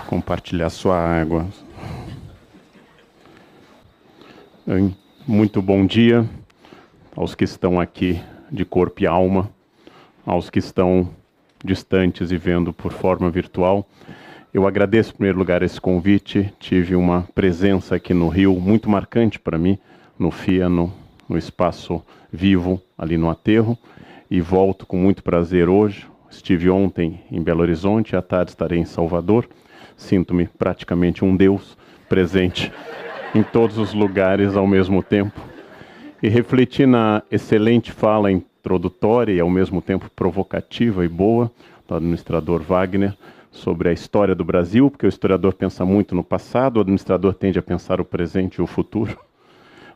Compartilhar sua água. Muito bom dia aos que estão aqui de corpo e alma, aos que estão distantes e vendo por forma virtual. Eu agradeço, em primeiro lugar, esse convite. Tive uma presença aqui no Rio muito marcante para mim, no FIA, no Espaço Vivo, ali no Aterro, e volto com muito prazer hoje. Estive ontem em Belo Horizonte, à tarde estarei em Salvador. Sinto-me praticamente um Deus presente em todos os lugares ao mesmo tempo. E refleti na excelente fala introdutória e ao mesmo tempo provocativa e boa do administrador Wagner sobre a história do Brasil, porque o historiador pensa muito no passado, o administrador tende a pensar o presente e o futuro.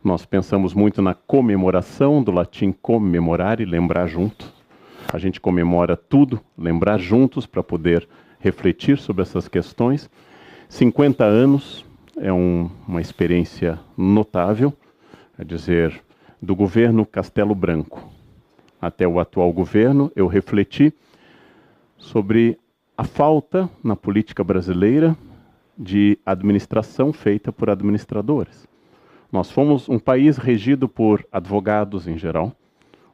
Nós pensamos muito na comemoração, do latim comemorare, lembrar junto. A gente comemora tudo, lembrar juntos para poder refletir sobre essas questões. 50 anos é uma experiência notável, quer dizer, do governo Castelo Branco até o atual governo, eu refleti sobre a falta na política brasileira de administração feita por administradores. Nós fomos um país regido por advogados em geral,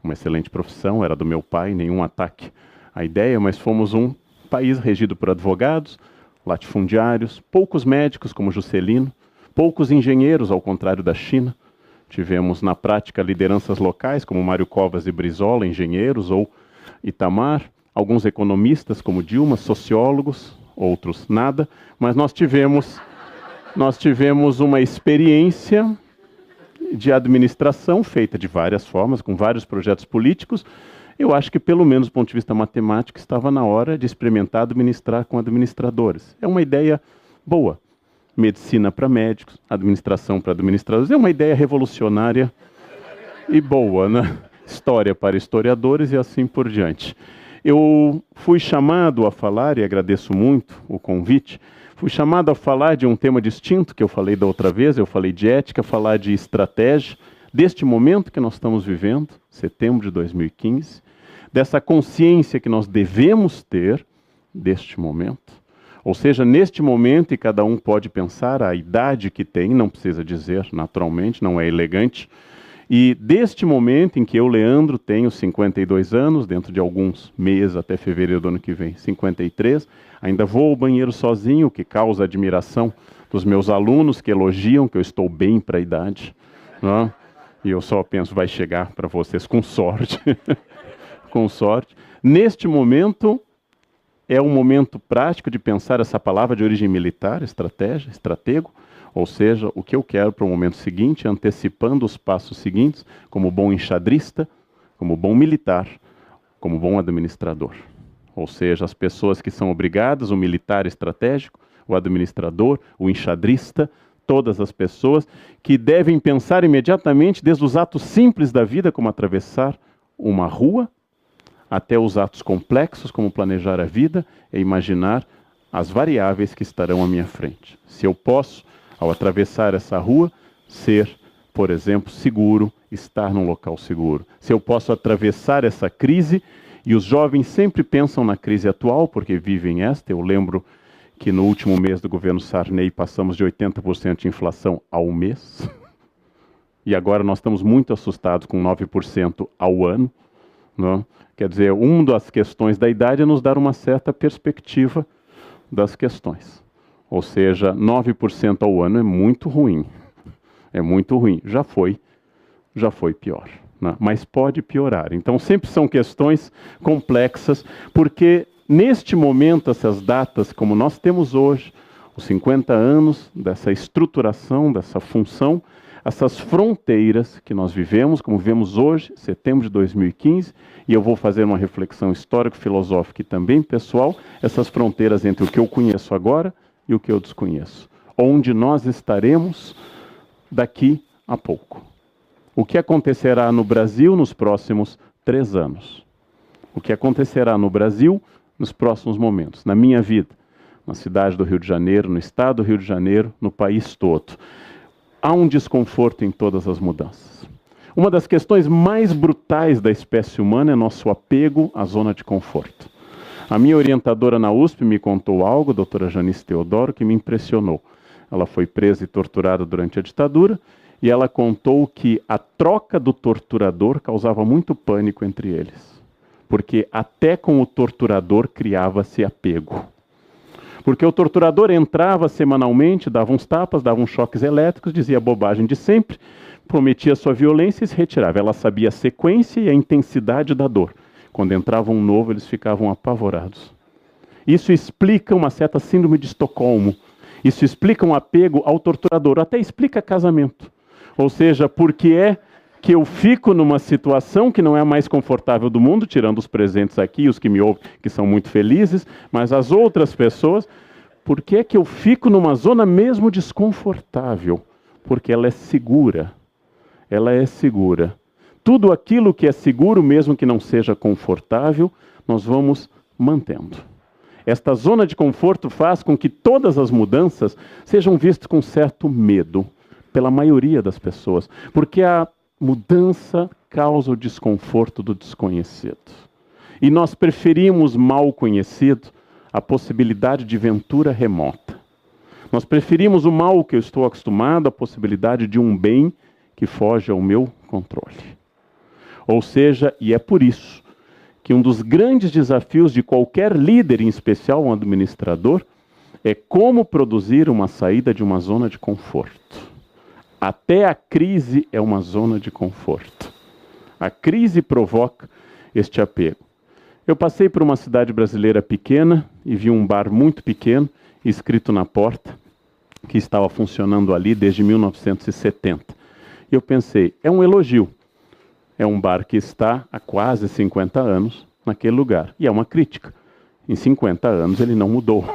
uma excelente profissão, era do meu pai, nenhum ataque à ideia, mas fomos um país regido por advogados, latifundiários, poucos médicos como Juscelino, poucos engenheiros, ao contrário da China. Tivemos na prática lideranças locais como Mário Covas e Brizola, engenheiros, ou Itamar, alguns economistas como Dilma, sociólogos, outros nada, mas nós tivemos uma experiência de administração feita de várias formas, com vários projetos políticos. Eu acho que, pelo menos do ponto de vista matemático, estava na hora de experimentar administrar com administradores. É uma ideia boa. Medicina para médicos, administração para administradores. É uma ideia revolucionária e boa, né? História para historiadores e assim por diante. Eu fui chamado a falar, e agradeço muito o convite, fui chamado a falar de um tema distinto que eu falei da outra vez, eu falei de ética, falar de estratégia, deste momento que nós estamos vivendo, setembro de 2015, dessa consciência que nós devemos ter deste momento. Ou seja, neste momento, e cada um pode pensar a idade que tem, não precisa dizer naturalmente, não é elegante, e deste momento em que eu, Leandro, tenho 52 anos, dentro de alguns meses, até fevereiro do ano que vem, 53, ainda vou ao banheiro sozinho, o que causa admiração dos meus alunos, que elogiam que eu estou bem para a idade, né? E eu só penso, vai chegar para vocês com sorte, com sorte. Neste momento, é um momento prático de pensar essa palavra de origem militar, estratégia, estratego, ou seja, o que eu quero para o momento seguinte, antecipando os passos seguintes, como bom enxadrista, como bom militar, como bom administrador. Ou seja, as pessoas que são obrigadas, o militar estratégico, o administrador, o enxadrista, todas as pessoas que devem pensar imediatamente desde os atos simples da vida, como atravessar uma rua, até os atos complexos, como planejar a vida e imaginar as variáveis que estarão à minha frente. Se eu posso, ao atravessar essa rua, ser, por exemplo, seguro, estar num local seguro. Se eu posso atravessar essa crise, e os jovens sempre pensam na crise atual, porque vivem esta. Eu lembro que no último mês do governo Sarney passamos de 80% de inflação ao mês, e agora nós estamos muito assustados com 9% ao ano, não? Quer dizer, uma das questões da idade é nos dar uma certa perspectiva das questões. Ou seja, 9% ao ano é muito ruim. É muito ruim. Já foi pior, né? Mas pode piorar. Então, sempre são questões complexas, porque neste momento, essas datas, como nós temos hoje, os 50 anos dessa estruturação, dessa função, essas fronteiras que nós vivemos, como vivemos hoje, setembro de 2015, e eu vou fazer uma reflexão histórico-filosófica e também pessoal, essas fronteiras entre o que eu conheço agora e o que eu desconheço. Onde nós estaremos daqui a pouco. O que acontecerá no Brasil nos próximos 3 anos? O que acontecerá no Brasil nos próximos momentos? Na minha vida, na cidade do Rio de Janeiro, no estado do Rio de Janeiro, no país todo. Há um desconforto em todas as mudanças. Uma das questões mais brutais da espécie humana é nosso apego à zona de conforto. A minha orientadora na USP me contou algo, a doutora Janice Teodoro, que me impressionou. Ela foi presa e torturada durante a ditadura, e ela contou que a troca do torturador causava muito pânico entre eles. Porque até com o torturador criava-se apego. Porque o torturador entrava semanalmente, dava uns tapas, dava uns choques elétricos, dizia a bobagem de sempre, prometia sua violência e se retirava. Ela sabia a sequência e a intensidade da dor. Quando entrava um novo, eles ficavam apavorados. Isso explica uma certa síndrome de Estocolmo. Isso explica um apego ao torturador, até explica casamento. Ou seja, por que é que eu fico numa situação que não é a mais confortável do mundo, tirando os presentes aqui, os que me ouvem, que são muito felizes, mas as outras pessoas, por que é que eu fico numa zona mesmo desconfortável? Porque ela é segura. Ela é segura. Tudo aquilo que é seguro, mesmo que não seja confortável, nós vamos mantendo. Esta zona de conforto faz com que todas as mudanças sejam vistas com certo medo, pela maioria das pessoas, porque a mudança causa o desconforto do desconhecido. E nós preferimos mal conhecido a possibilidade de ventura remota. Nós preferimos o mal que eu estou acostumado à possibilidade de um bem que foge ao meu controle. Ou seja, e é por isso que um dos grandes desafios de qualquer líder, em especial um administrador, é como produzir uma saída de uma zona de conforto. Até a crise é uma zona de conforto. A crise provoca este apego. Eu passei por uma cidade brasileira pequena e vi um bar muito pequeno, escrito na porta, que estava funcionando ali desde 1970. E eu pensei, é um elogio. É um bar que está há quase 50 anos naquele lugar. E é uma crítica. Em 50 anos ele não mudou.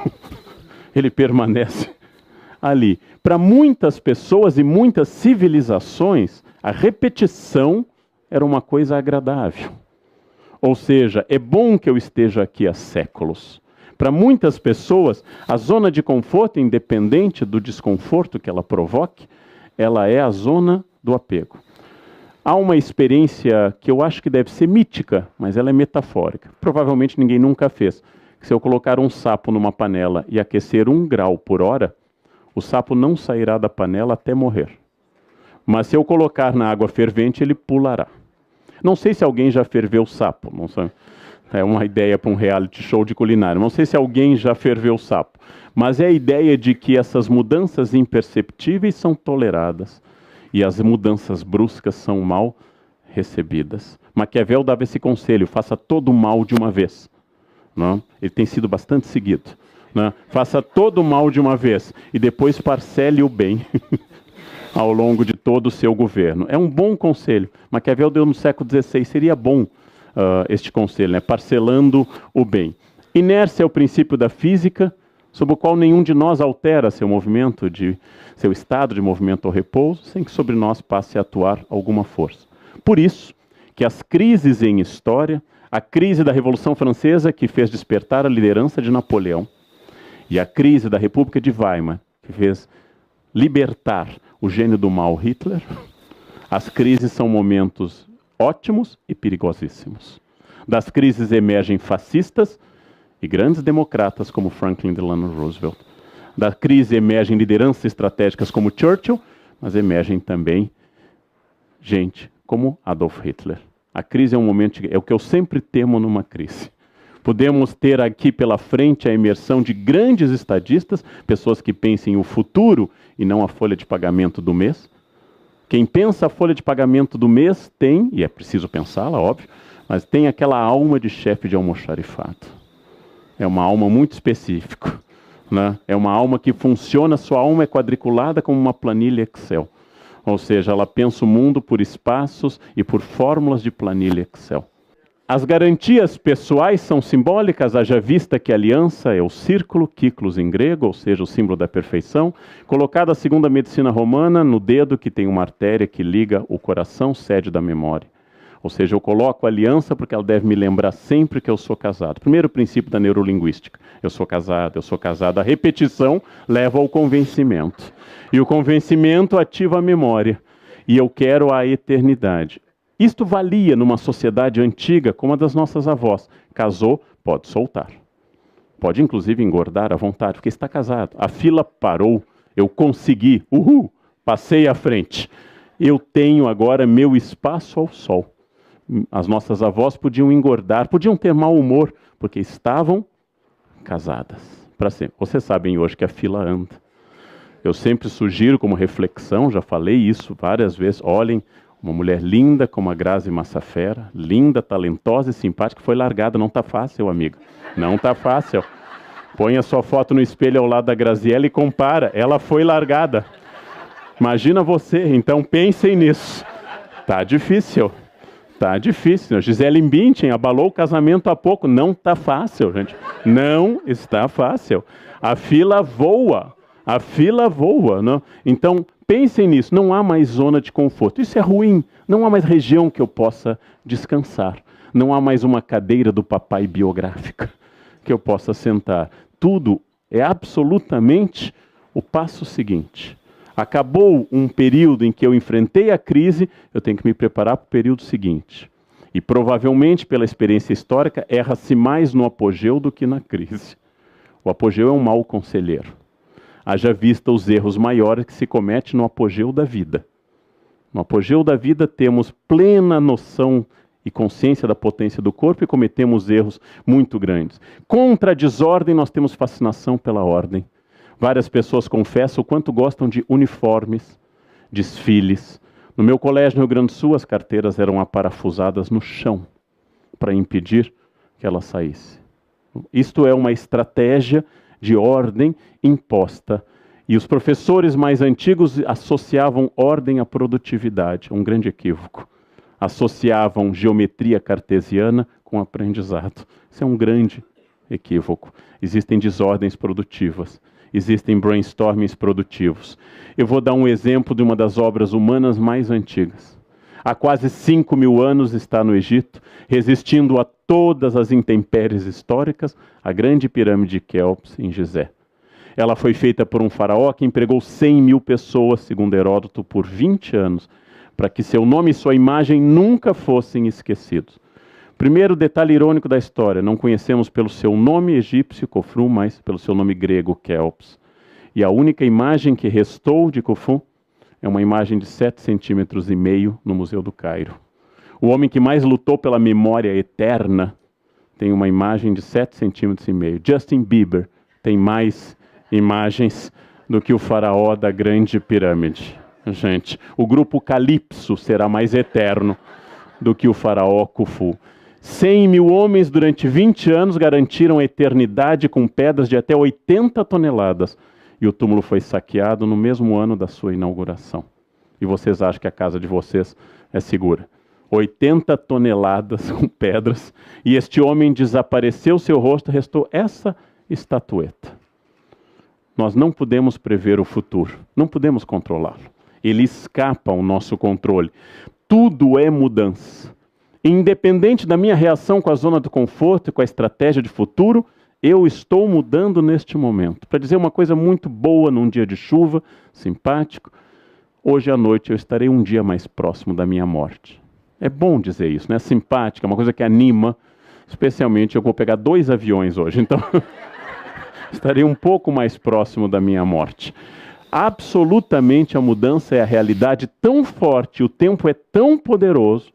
Ele permanece ali. Para muitas pessoas e muitas civilizações, a repetição era uma coisa agradável. Ou seja, é bom que eu esteja aqui há séculos. Para muitas pessoas, a zona de conforto, independente do desconforto que ela provoque, ela é a zona do apego. Há uma experiência que eu acho que deve ser mítica, mas ela é metafórica. Provavelmente ninguém nunca fez. Se eu colocar um sapo numa panela e aquecer 1 grau por hora, o sapo não sairá da panela até morrer. Mas se eu colocar na água fervente, ele pulará. Não sei se alguém já ferveu o sapo. Não sei. É uma ideia para um reality show de culinária. Não sei se alguém já ferveu o sapo. Mas é a ideia de que essas mudanças imperceptíveis são toleradas. E as mudanças bruscas são mal recebidas. Maquiavel dava esse conselho, faça todo o mal de uma vez. Não? Ele tem sido bastante seguido. Não? Faça todo o mal de uma vez e depois parcele o bem ao longo de todo o seu governo. É um bom conselho. Maquiavel deu no século XVI, seria bom este conselho, né? Parcelando o bem. Inércia é o princípio da física, sob o qual nenhum de nós altera seu estado de movimento ou repouso, sem que sobre nós passe a atuar alguma força. Por isso que as crises em história, a crise da Revolução Francesa, que fez despertar a liderança de Napoleão, e a crise da República de Weimar, que fez libertar o gênio do mal Hitler, as crises são momentos ótimos e perigosíssimos. Das crises emergem fascistas e grandes democratas como Franklin Delano Roosevelt. Da crise emergem lideranças estratégicas como Churchill, mas emergem também gente como Adolf Hitler. A crise é um momento, é o que eu sempre temo numa crise. Podemos ter aqui pela frente a imersão de grandes estadistas, pessoas que pensem o futuro e não a folha de pagamento do mês. Quem pensa a folha de pagamento do mês tem, e é preciso pensá-la, óbvio, mas tem aquela alma de chefe de almoxarifado. É uma alma muito específica, né? É uma alma que funciona, sua alma é quadriculada como uma planilha Excel. Ou seja, ela pensa o mundo por espaços e por fórmulas de planilha Excel. As garantias pessoais são simbólicas, haja vista que a aliança é o círculo, kyklos em grego, ou seja, o símbolo da perfeição, colocada segundo a medicina romana no dedo que tem uma artéria que liga o coração, sede da memória. Ou seja, eu coloco a aliança porque ela deve me lembrar sempre que eu sou casado. Primeiro princípio da neurolinguística, eu sou casado, eu sou casado. A repetição leva ao convencimento. E o convencimento ativa a memória. E eu quero a eternidade. Isto valia numa sociedade antiga como a das nossas avós. Casou, pode soltar. Pode, inclusive, engordar à vontade, porque está casado. A fila parou, eu consegui, passei à frente. Eu tenho agora meu espaço ao sol. As nossas avós podiam engordar, podiam ter mau humor, porque estavam casadas para sempre. Vocês sabem hoje que a fila anda. Eu sempre sugiro como reflexão, já falei isso várias vezes, olhem, uma mulher linda como a Grazi Massafera, linda, talentosa e simpática, foi largada. Não está fácil, amiga. Não está fácil. Põe a sua foto no espelho ao lado da Graziella e compara. Ela foi largada. Imagina você, então pensem nisso. Tá difícil. Tá difícil. Gisele Bündchen abalou o casamento há pouco. Não está fácil, gente. Não está fácil. A fila voa. A fila voa. Não? Então, pensem nisso. Não há mais zona de conforto. Isso é ruim. Não há mais região que eu possa descansar. Não há mais uma cadeira do papai biográfica que eu possa sentar. Tudo é absolutamente o passo seguinte. Acabou um período em que eu enfrentei a crise, eu tenho que me preparar para o período seguinte. E provavelmente, pela experiência histórica, erra-se mais no apogeu do que na crise. O apogeu é um mau conselheiro. Haja vista os erros maiores que se comete no apogeu da vida. No apogeu da vida temos plena noção e consciência da potência do corpo e cometemos erros muito grandes. Contra a desordem, nós temos fascinação pela ordem. Várias pessoas confessam o quanto gostam de uniformes, desfiles. No meu colégio no Rio Grande do Sul, as carteiras eram aparafusadas no chão para impedir que ela saísse. Isto é uma estratégia de ordem imposta. E os professores mais antigos associavam ordem à produtividade, um grande equívoco. Associavam geometria cartesiana com aprendizado. Isso é um grande equívoco. Existem desordens produtivas. Existem brainstormings produtivos. Eu vou dar um exemplo de uma das obras humanas mais antigas. Há quase 5.000 anos está no Egito, resistindo a todas as intempéries históricas, a grande pirâmide de Quéops, em Gizé. Ela foi feita por um faraó que empregou 100.000 pessoas, segundo Heródoto, por 20 anos, para que seu nome e sua imagem nunca fossem esquecidos. Primeiro detalhe irônico da história, não conhecemos pelo seu nome egípcio, Khofru, mas pelo seu nome grego, Quéops. E a única imagem que restou de Khofru é uma imagem de 7,5 centímetros no Museu do Cairo. O homem que mais lutou pela memória eterna tem uma imagem de 7,5 centímetros. Justin Bieber tem mais imagens do que o faraó da grande pirâmide. Gente, o grupo Calypso será mais eterno do que o faraó Khufu. 100.000 homens durante 20 anos garantiram a eternidade com pedras de até 80 toneladas. E o túmulo foi saqueado no mesmo ano da sua inauguração. E vocês acham que a casa de vocês é segura? 80 toneladas com pedras. E este homem desapareceu, seu rosto restou essa estatueta. Nós não podemos prever o futuro. Não podemos controlá-lo. Ele escapa ao nosso controle. Tudo é mudança. Independente da minha reação com a zona do conforto e com a estratégia de futuro, eu estou mudando neste momento. Para dizer uma coisa muito boa num dia de chuva, simpático, hoje à noite eu estarei um dia mais próximo da minha morte. É bom dizer isso, né? Simpática, uma coisa que anima. Especialmente eu vou pegar 2 aviões hoje, então estarei um pouco mais próximo da minha morte. Absolutamente a mudança é a realidade tão forte, o tempo é tão poderoso,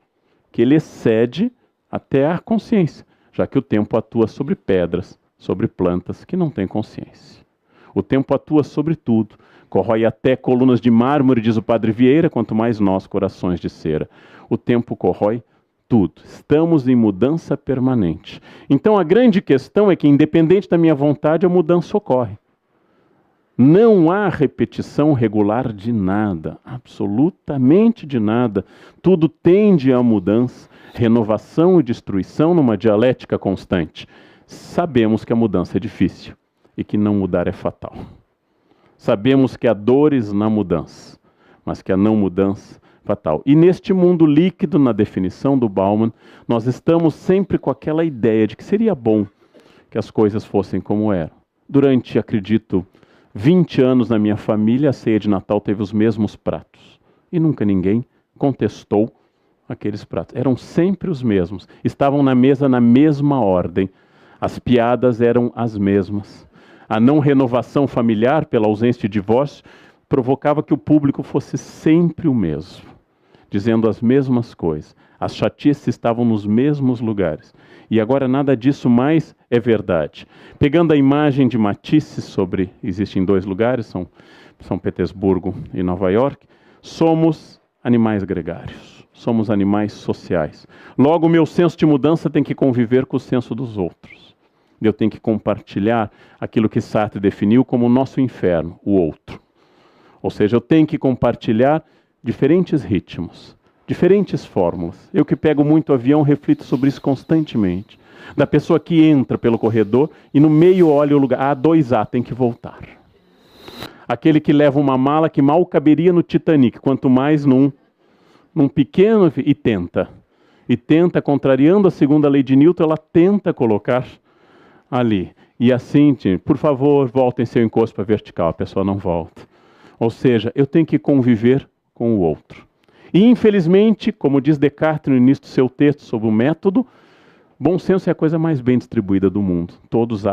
que ele excede até a consciência, já que o tempo atua sobre pedras, sobre plantas que não têm consciência. O tempo atua sobre tudo, corrói até colunas de mármore, diz o Padre Vieira, quanto mais nós, corações de cera. O tempo corrói tudo. Estamos em mudança permanente. Então a grande questão é que, independente da minha vontade, a mudança ocorre. Não há repetição regular de nada, absolutamente de nada. Tudo tende à mudança, renovação e destruição numa dialética constante. Sabemos que a mudança é difícil e que não mudar é fatal. Sabemos que há dores na mudança, mas que a não mudança é fatal. E neste mundo líquido, na definição do Bauman, nós estamos sempre com aquela ideia de que seria bom que as coisas fossem como eram. Durante, acredito, 20 anos na minha família, a ceia de Natal teve os mesmos pratos. E nunca ninguém contestou aqueles pratos. Eram sempre os mesmos. Estavam na mesa na mesma ordem. As piadas eram as mesmas. A não renovação familiar, pela ausência de divórcio, provocava que o público fosse sempre o mesmo, dizendo as mesmas coisas. As chatices estavam nos mesmos lugares. E agora nada disso mais é verdade. Pegando a imagem de Matisse sobre... Existem 2 lugares, São Petersburgo e Nova York. Somos animais gregários. Somos animais sociais. Logo, o meu senso de mudança tem que conviver com o senso dos outros. Eu tenho que compartilhar aquilo que Sartre definiu como o nosso inferno, o outro. Ou seja, eu tenho que compartilhar diferentes ritmos, diferentes fórmulas. Eu que pego muito avião, reflito sobre isso constantemente. Da pessoa que entra pelo corredor e no meio olha o lugar. 2A, tem que voltar. Aquele que leva uma mala que mal caberia no Titanic, quanto mais num pequeno... E tenta, contrariando a segunda lei de Newton, ela tenta colocar ali. E assim, por favor, voltem seu encosto para vertical. A pessoa não volta. Ou seja, eu tenho que conviver com o outro. E, infelizmente, como diz Descartes no início do seu texto sobre o método, bom senso é a coisa mais bem distribuída do mundo. Todos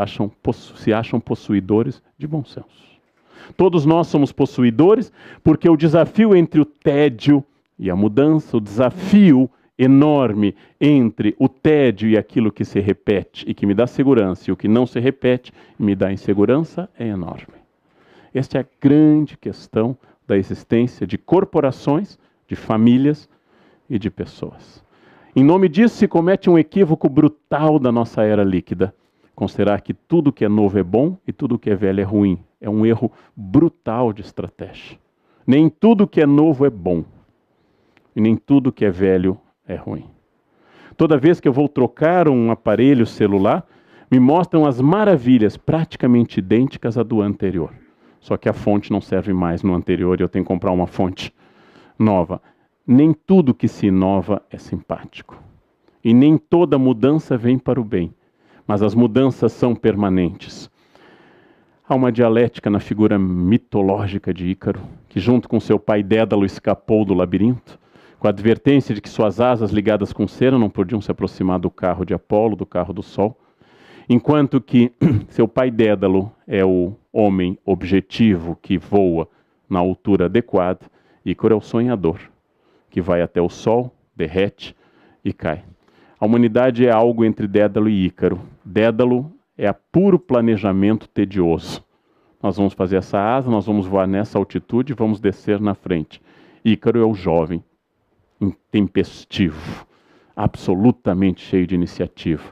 se acham possuidores de bom senso. Todos nós somos possuidores, porque o desafio entre o tédio e a mudança, o desafio enorme entre o tédio e aquilo que se repete e que me dá segurança, e o que não se repete e me dá insegurança, é enorme. Esta é a grande questão da existência de corporações, de famílias e de pessoas. Em nome disso se comete um equívoco brutal da nossa era líquida. Considerar que tudo que é novo é bom e tudo que é velho é ruim. É um erro brutal de estratégia. Nem tudo que é novo é bom. E nem tudo que é velho é ruim. Toda vez que eu vou trocar um aparelho celular, me mostram as maravilhas praticamente idênticas à do anterior. Só que a fonte não serve mais no anterior e eu tenho que comprar uma fonte nova. Nem tudo que se inova é simpático. E nem toda mudança vem para o bem. Mas as mudanças são permanentes. Há uma dialética na figura mitológica de Ícaro, que junto com seu pai Dédalo escapou do labirinto, com a advertência de que suas asas ligadas com cera não podiam se aproximar do carro de Apolo, do carro do Sol, enquanto que seu pai Dédalo é o homem objetivo que voa na altura adequada, Ícaro é o sonhador, que vai até o Sol, derrete e cai. A humanidade é algo entre Dédalo e Ícaro. Dédalo é a puro planejamento tedioso. Nós vamos fazer essa asa, nós vamos voar nessa altitude e vamos descer na frente. Ícaro é o jovem, intempestivo, absolutamente cheio de iniciativa.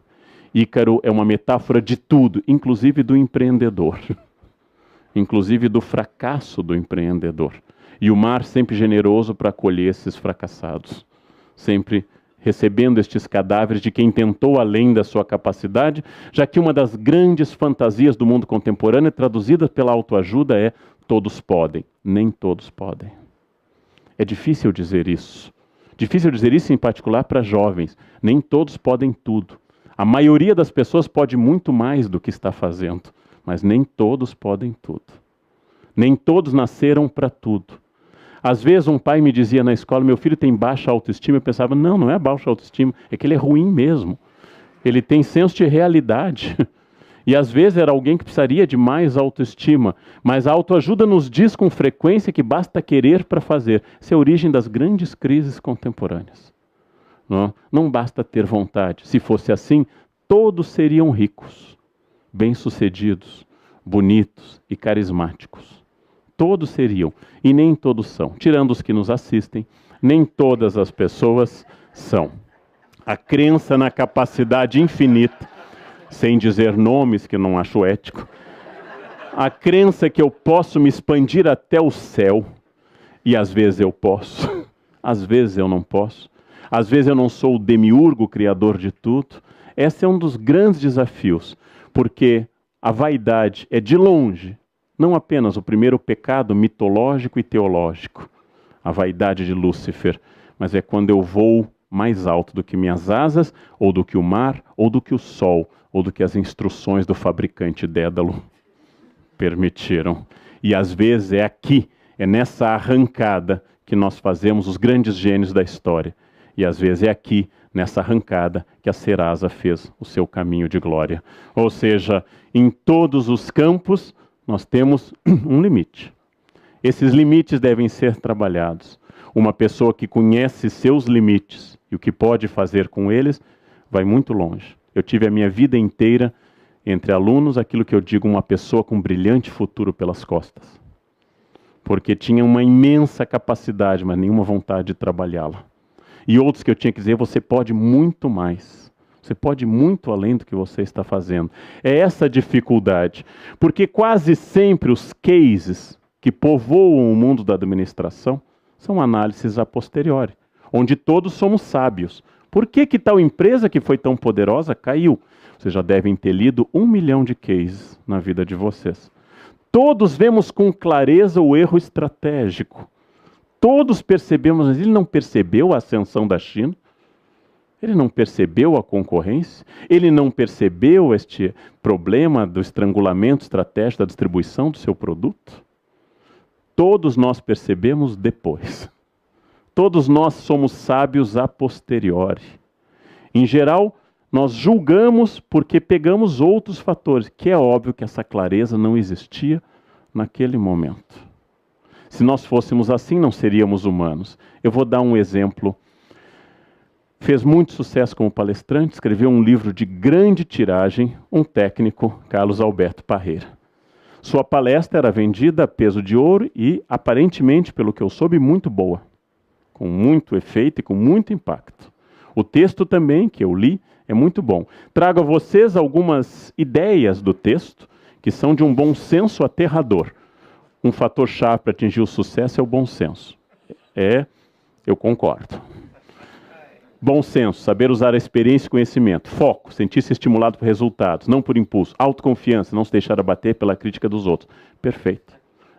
Ícaro é uma metáfora de tudo, inclusive do empreendedor, inclusive do fracasso do empreendedor. E o mar sempre generoso para acolher esses fracassados, sempre recebendo estes cadáveres de quem tentou além da sua capacidade, já que uma das grandes fantasias do mundo contemporâneo, traduzida pela autoajuda, é todos podem. Nem todos podem. É difícil dizer isso. Difícil dizer isso em particular para jovens. Nem todos podem tudo. A maioria das pessoas pode muito mais do que está fazendo, mas nem todos podem tudo. Nem todos nasceram para tudo. Às vezes um pai me dizia na escola, meu filho tem baixa autoestima. Eu pensava, não é baixa autoestima, é que ele é ruim mesmo. Ele tem senso de realidade. E às vezes era alguém que precisaria de mais autoestima. Mas a autoajuda nos diz com frequência que basta querer para fazer. Essa é a origem das grandes crises contemporâneas. Não basta ter vontade. Se fosse assim, todos seriam ricos, bem-sucedidos, bonitos e carismáticos. Todos seriam, e nem todos são. Tirando os que nos assistem, nem todas as pessoas são. A crença na capacidade infinita, sem dizer nomes que não acho ético, a crença que eu posso me expandir até o céu, e às vezes eu posso, às vezes eu não posso, às vezes eu não sou o demiurgo, o criador de tudo. Esse é um dos grandes desafios, porque a vaidade é de longe, não apenas o primeiro pecado mitológico e teológico, a vaidade de Lúcifer, mas é quando eu vou mais alto do que minhas asas, ou do que o mar, ou do que o sol, ou do que as instruções do fabricante Dédalo permitiram. E às vezes é aqui, é nessa arrancada que nós fazemos os grandes gênios da história. E às vezes é aqui, nessa arrancada que a Serasa fez o seu caminho de glória. Ou seja, em todos os campos nós temos um limite. Esses limites devem ser trabalhados. Uma pessoa que conhece seus limites e o que pode fazer com eles, vai muito longe. Eu tive a minha vida inteira entre alunos, aquilo que eu digo, uma pessoa com um brilhante futuro pelas costas. Porque tinha uma imensa capacidade, mas nenhuma vontade de trabalhá-la. E outros que eu tinha que dizer, você pode muito mais. Você pode ir muito além do que você está fazendo. É essa a dificuldade. Porque quase sempre os cases que povoam o mundo da administração são análises a posteriori, onde todos somos sábios. Por que tal empresa que foi tão poderosa caiu? Vocês já devem ter lido 1 milhão de cases na vida de vocês. Todos vemos com clareza o erro estratégico. Todos percebemos, mas ele não percebeu a ascensão da China? Ele não percebeu a concorrência? Ele não percebeu este problema do estrangulamento estratégico da distribuição do seu produto? Todos nós percebemos depois. Todos nós somos sábios a posteriori. Em geral, nós julgamos porque pegamos outros fatores, que é óbvio que essa clareza não existia naquele momento. Se nós fôssemos assim, não seríamos humanos. Eu vou dar um exemplo. Fez muito sucesso como palestrante, escreveu um livro de grande tiragem, um técnico, Carlos Alberto Parreira. Sua palestra era vendida a peso de ouro e, aparentemente, pelo que eu soube, muito boa. Com muito efeito e com muito impacto. O texto também, que eu li, é muito bom. Trago a vocês algumas ideias do texto, que são de um bom senso aterrador. Um fator-chave para atingir o sucesso é o bom senso. Eu concordo. Bom senso, saber usar a experiência e conhecimento. Foco, sentir-se estimulado por resultados, não por impulso. Autoconfiança, não se deixar abater pela crítica dos outros. Perfeito.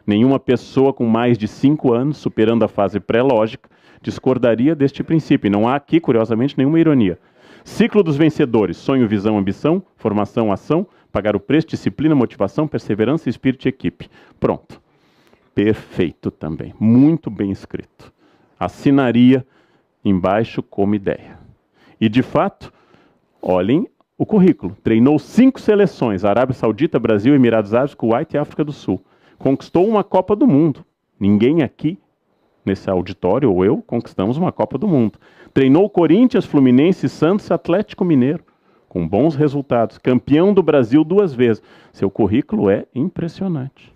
Nenhuma pessoa com mais de 5 anos, superando a fase pré-lógica, discordaria deste princípio. E não há aqui, curiosamente, nenhuma ironia. Ciclo dos vencedores. Sonho, visão, ambição, formação, ação, pagar o preço, disciplina, motivação, perseverança, espírito de equipe. Pronto. Perfeito também. Muito bem escrito. Assinaria embaixo como ideia. E, de fato, olhem o currículo. Treinou 5 seleções, Arábia Saudita, Brasil, Emirados Árabes, Kuwait e África do Sul. Conquistou uma Copa do Mundo. Ninguém aqui, nesse auditório, ou eu, conquistamos uma Copa do Mundo. Treinou Corinthians, Fluminense, Santos e Atlético Mineiro, com bons resultados. Campeão do Brasil 2 vezes. Seu currículo é impressionante.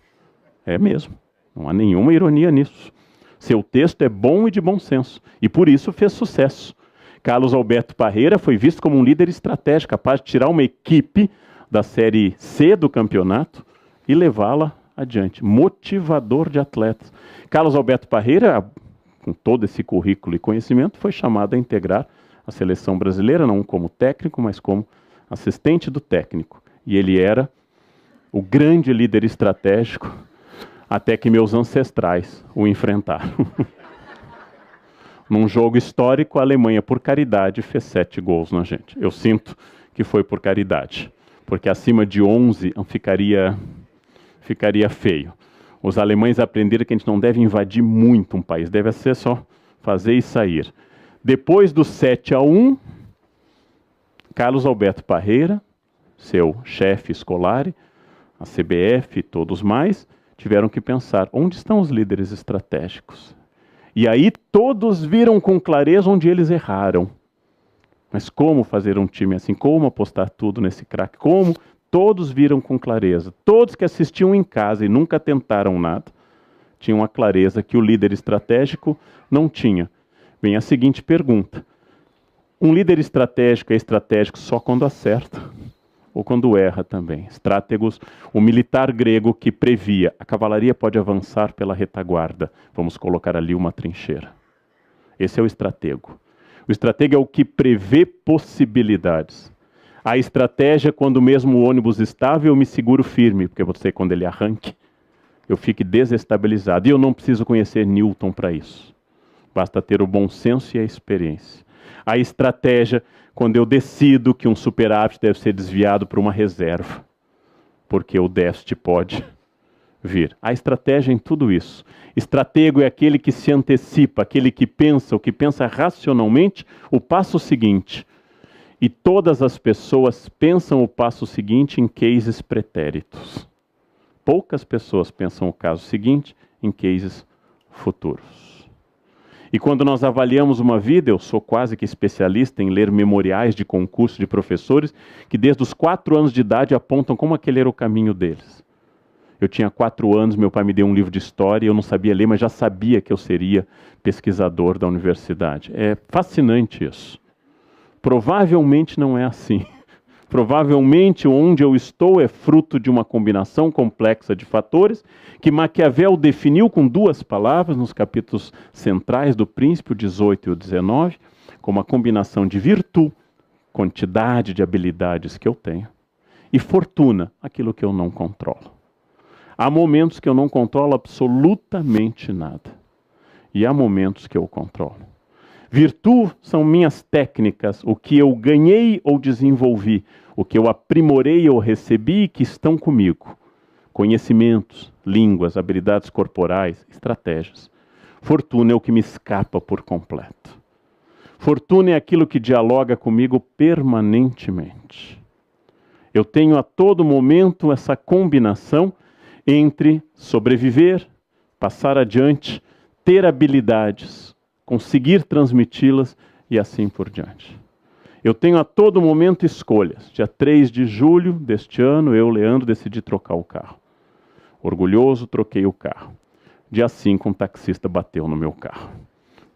É mesmo. Não há nenhuma ironia nisso. Seu texto é bom e de bom senso, e por isso fez sucesso. Carlos Alberto Parreira foi visto como um líder estratégico, capaz de tirar uma equipe da Série C do campeonato e levá-la adiante. Motivador de atletas. Carlos Alberto Parreira, com todo esse currículo e conhecimento, foi chamado a integrar a seleção brasileira, não como técnico, mas como assistente do técnico. E ele era o grande líder estratégico até que meus ancestrais o enfrentaram. Num jogo histórico, a Alemanha, por caridade, fez 7 gols na gente. Eu sinto que foi por caridade, porque acima de 11 ficaria feio. Os alemães aprenderam que a gente não deve invadir muito um país, deve ser só fazer e sair. Depois do 7-1, Carlos Alberto Parreira, seu chefe escolar, a CBF e todos mais, tiveram que pensar, onde estão os líderes estratégicos? E aí todos viram com clareza onde eles erraram. Mas como fazer um time assim? Como apostar tudo nesse craque? Como? Todos viram com clareza. Todos que assistiam em casa e nunca tentaram nada, tinham a clareza que o líder estratégico não tinha. Vem a seguinte pergunta. Um líder estratégico é estratégico só quando acerta? Ou quando erra também? Estrátegos, o militar grego que previa, a cavalaria pode avançar pela retaguarda, vamos colocar ali uma trincheira. Esse é o estratego. O estratego é o que prevê possibilidades. A estratégia, quando mesmo o ônibus estável, eu me seguro firme, porque você, quando ele arranque, eu fique desestabilizado. E eu não preciso conhecer Newton para isso. Basta ter o bom senso e a experiência. A estratégia, quando eu decido que um superávit deve ser desviado para uma reserva, porque o déficit pode vir. Há estratégia em tudo isso. Estratego é aquele que se antecipa, aquele que pensa, o que pensa racionalmente, o passo seguinte. E todas as pessoas pensam o passo seguinte em cases pretéritos. Poucas pessoas pensam o caso seguinte em cases futuros. E quando nós avaliamos uma vida, eu sou quase que especialista em ler memoriais de concurso de professores que desde os 4 anos de idade apontam como aquele era o caminho deles. Eu tinha 4 anos, meu pai me deu um livro de história, eu não sabia ler, mas já sabia que eu seria pesquisador da universidade. É fascinante isso. Provavelmente não é assim. Provavelmente onde eu estou é fruto de uma combinação complexa de fatores que Maquiavel definiu com 2 palavras nos capítulos centrais do Príncipe, o 18 e o 19, como a combinação de virtude, quantidade de habilidades que eu tenho, e fortuna, aquilo que eu não controlo. Há momentos que eu não controlo absolutamente nada. E há momentos que eu controlo. Virtude são minhas técnicas, o que eu ganhei ou desenvolvi, o que eu aprimorei ou recebi e que estão comigo. Conhecimentos, línguas, habilidades corporais, estratégias. Fortuna é o que me escapa por completo. Fortuna é aquilo que dialoga comigo permanentemente. Eu tenho a todo momento essa combinação entre sobreviver, passar adiante, ter habilidades, conseguir transmiti-las e assim por diante. Eu tenho a todo momento escolhas. Dia 3 de julho deste ano, eu, Leandro, decidi trocar o carro. Orgulhoso, troquei o carro. Dia 5, um taxista bateu no meu carro.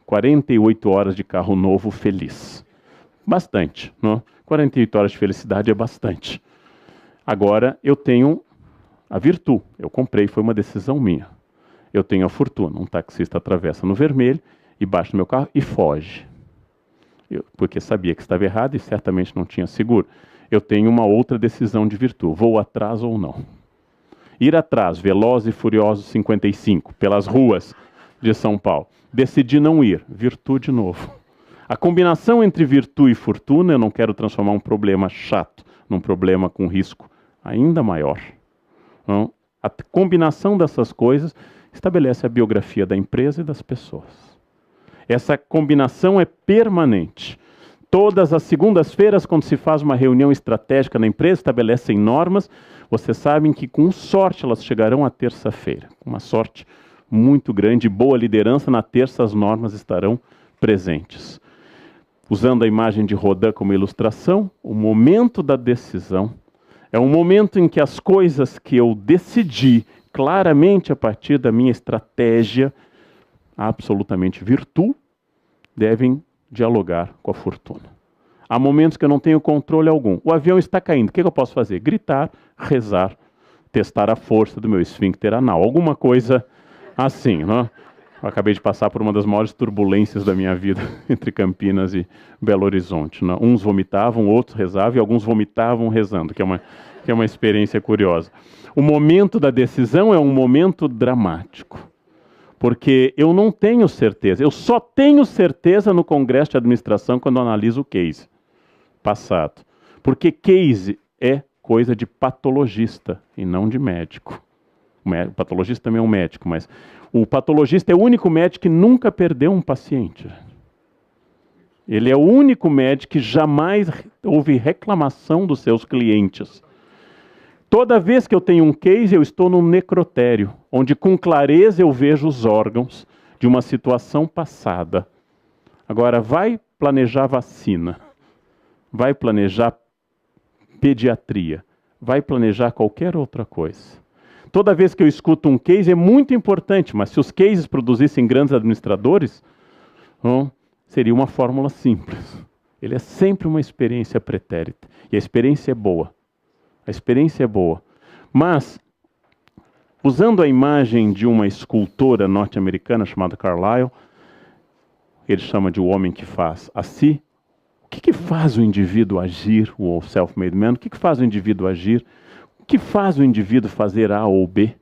48 horas de carro novo, feliz. Bastante, não? 48 horas de felicidade é bastante. Agora, eu tenho a virtude. Eu comprei, foi uma decisão minha. Eu tenho a fortuna. Um taxista atravessa no vermelho e bate no meu carro e foge. Porque sabia que estava errado e certamente não tinha seguro. Eu tenho uma outra decisão de virtude. Vou atrás ou não. Ir atrás, Velozes e Furiosos 55, pelas ruas de São Paulo. Decidi não ir. Virtude de novo. A combinação entre virtude e fortuna, eu não quero transformar um problema chato num problema com risco ainda maior. Não? A combinação dessas coisas estabelece a biografia da empresa e das pessoas. Essa combinação é permanente. Todas as segundas-feiras, quando se faz uma reunião estratégica na empresa, estabelecem normas. Vocês sabem que com sorte elas chegarão à terça-feira. Com uma sorte muito grande, boa liderança, na terça as normas estarão presentes. Usando a imagem de Rodin como ilustração, o momento da decisão é um momento em que as coisas que eu decidi claramente a partir da minha estratégia, absolutamente virtude, devem dialogar com a fortuna. Há momentos que eu não tenho controle algum. O avião está caindo. O que eu posso fazer? Gritar, rezar, testar a força do meu esfíncter anal. Alguma coisa assim, não? Eu acabei de passar por uma das maiores turbulências da minha vida entre Campinas e Belo Horizonte. Não? Uns vomitavam, outros rezavam e alguns vomitavam rezando, que é uma experiência curiosa. O momento da decisão é um momento dramático. Porque eu não tenho certeza. Eu só tenho certeza no congresso de administração quando eu analiso o case passado. Porque case é coisa de patologista e não de médico. O patologista também é um médico, mas o patologista é o único médico que nunca perdeu um paciente. Ele é o único médico que jamais houve reclamação dos seus clientes. Toda vez que eu tenho um case, eu estou num necrotério, onde com clareza eu vejo os órgãos de uma situação passada. Agora, vai planejar vacina, vai planejar pediatria, vai planejar qualquer outra coisa. Toda vez que eu escuto um case é muito importante, mas se os cases produzissem grandes administradores, seria uma fórmula simples. Ele é sempre uma experiência pretérita, e a experiência é boa. A experiência é boa. Mas, usando a imagem de uma escultora norte-americana chamada Carlyle, ele chama de o homem que faz a si. O que faz o indivíduo agir, o self-made man? O que faz o indivíduo agir? O que faz o indivíduo fazer A ou B?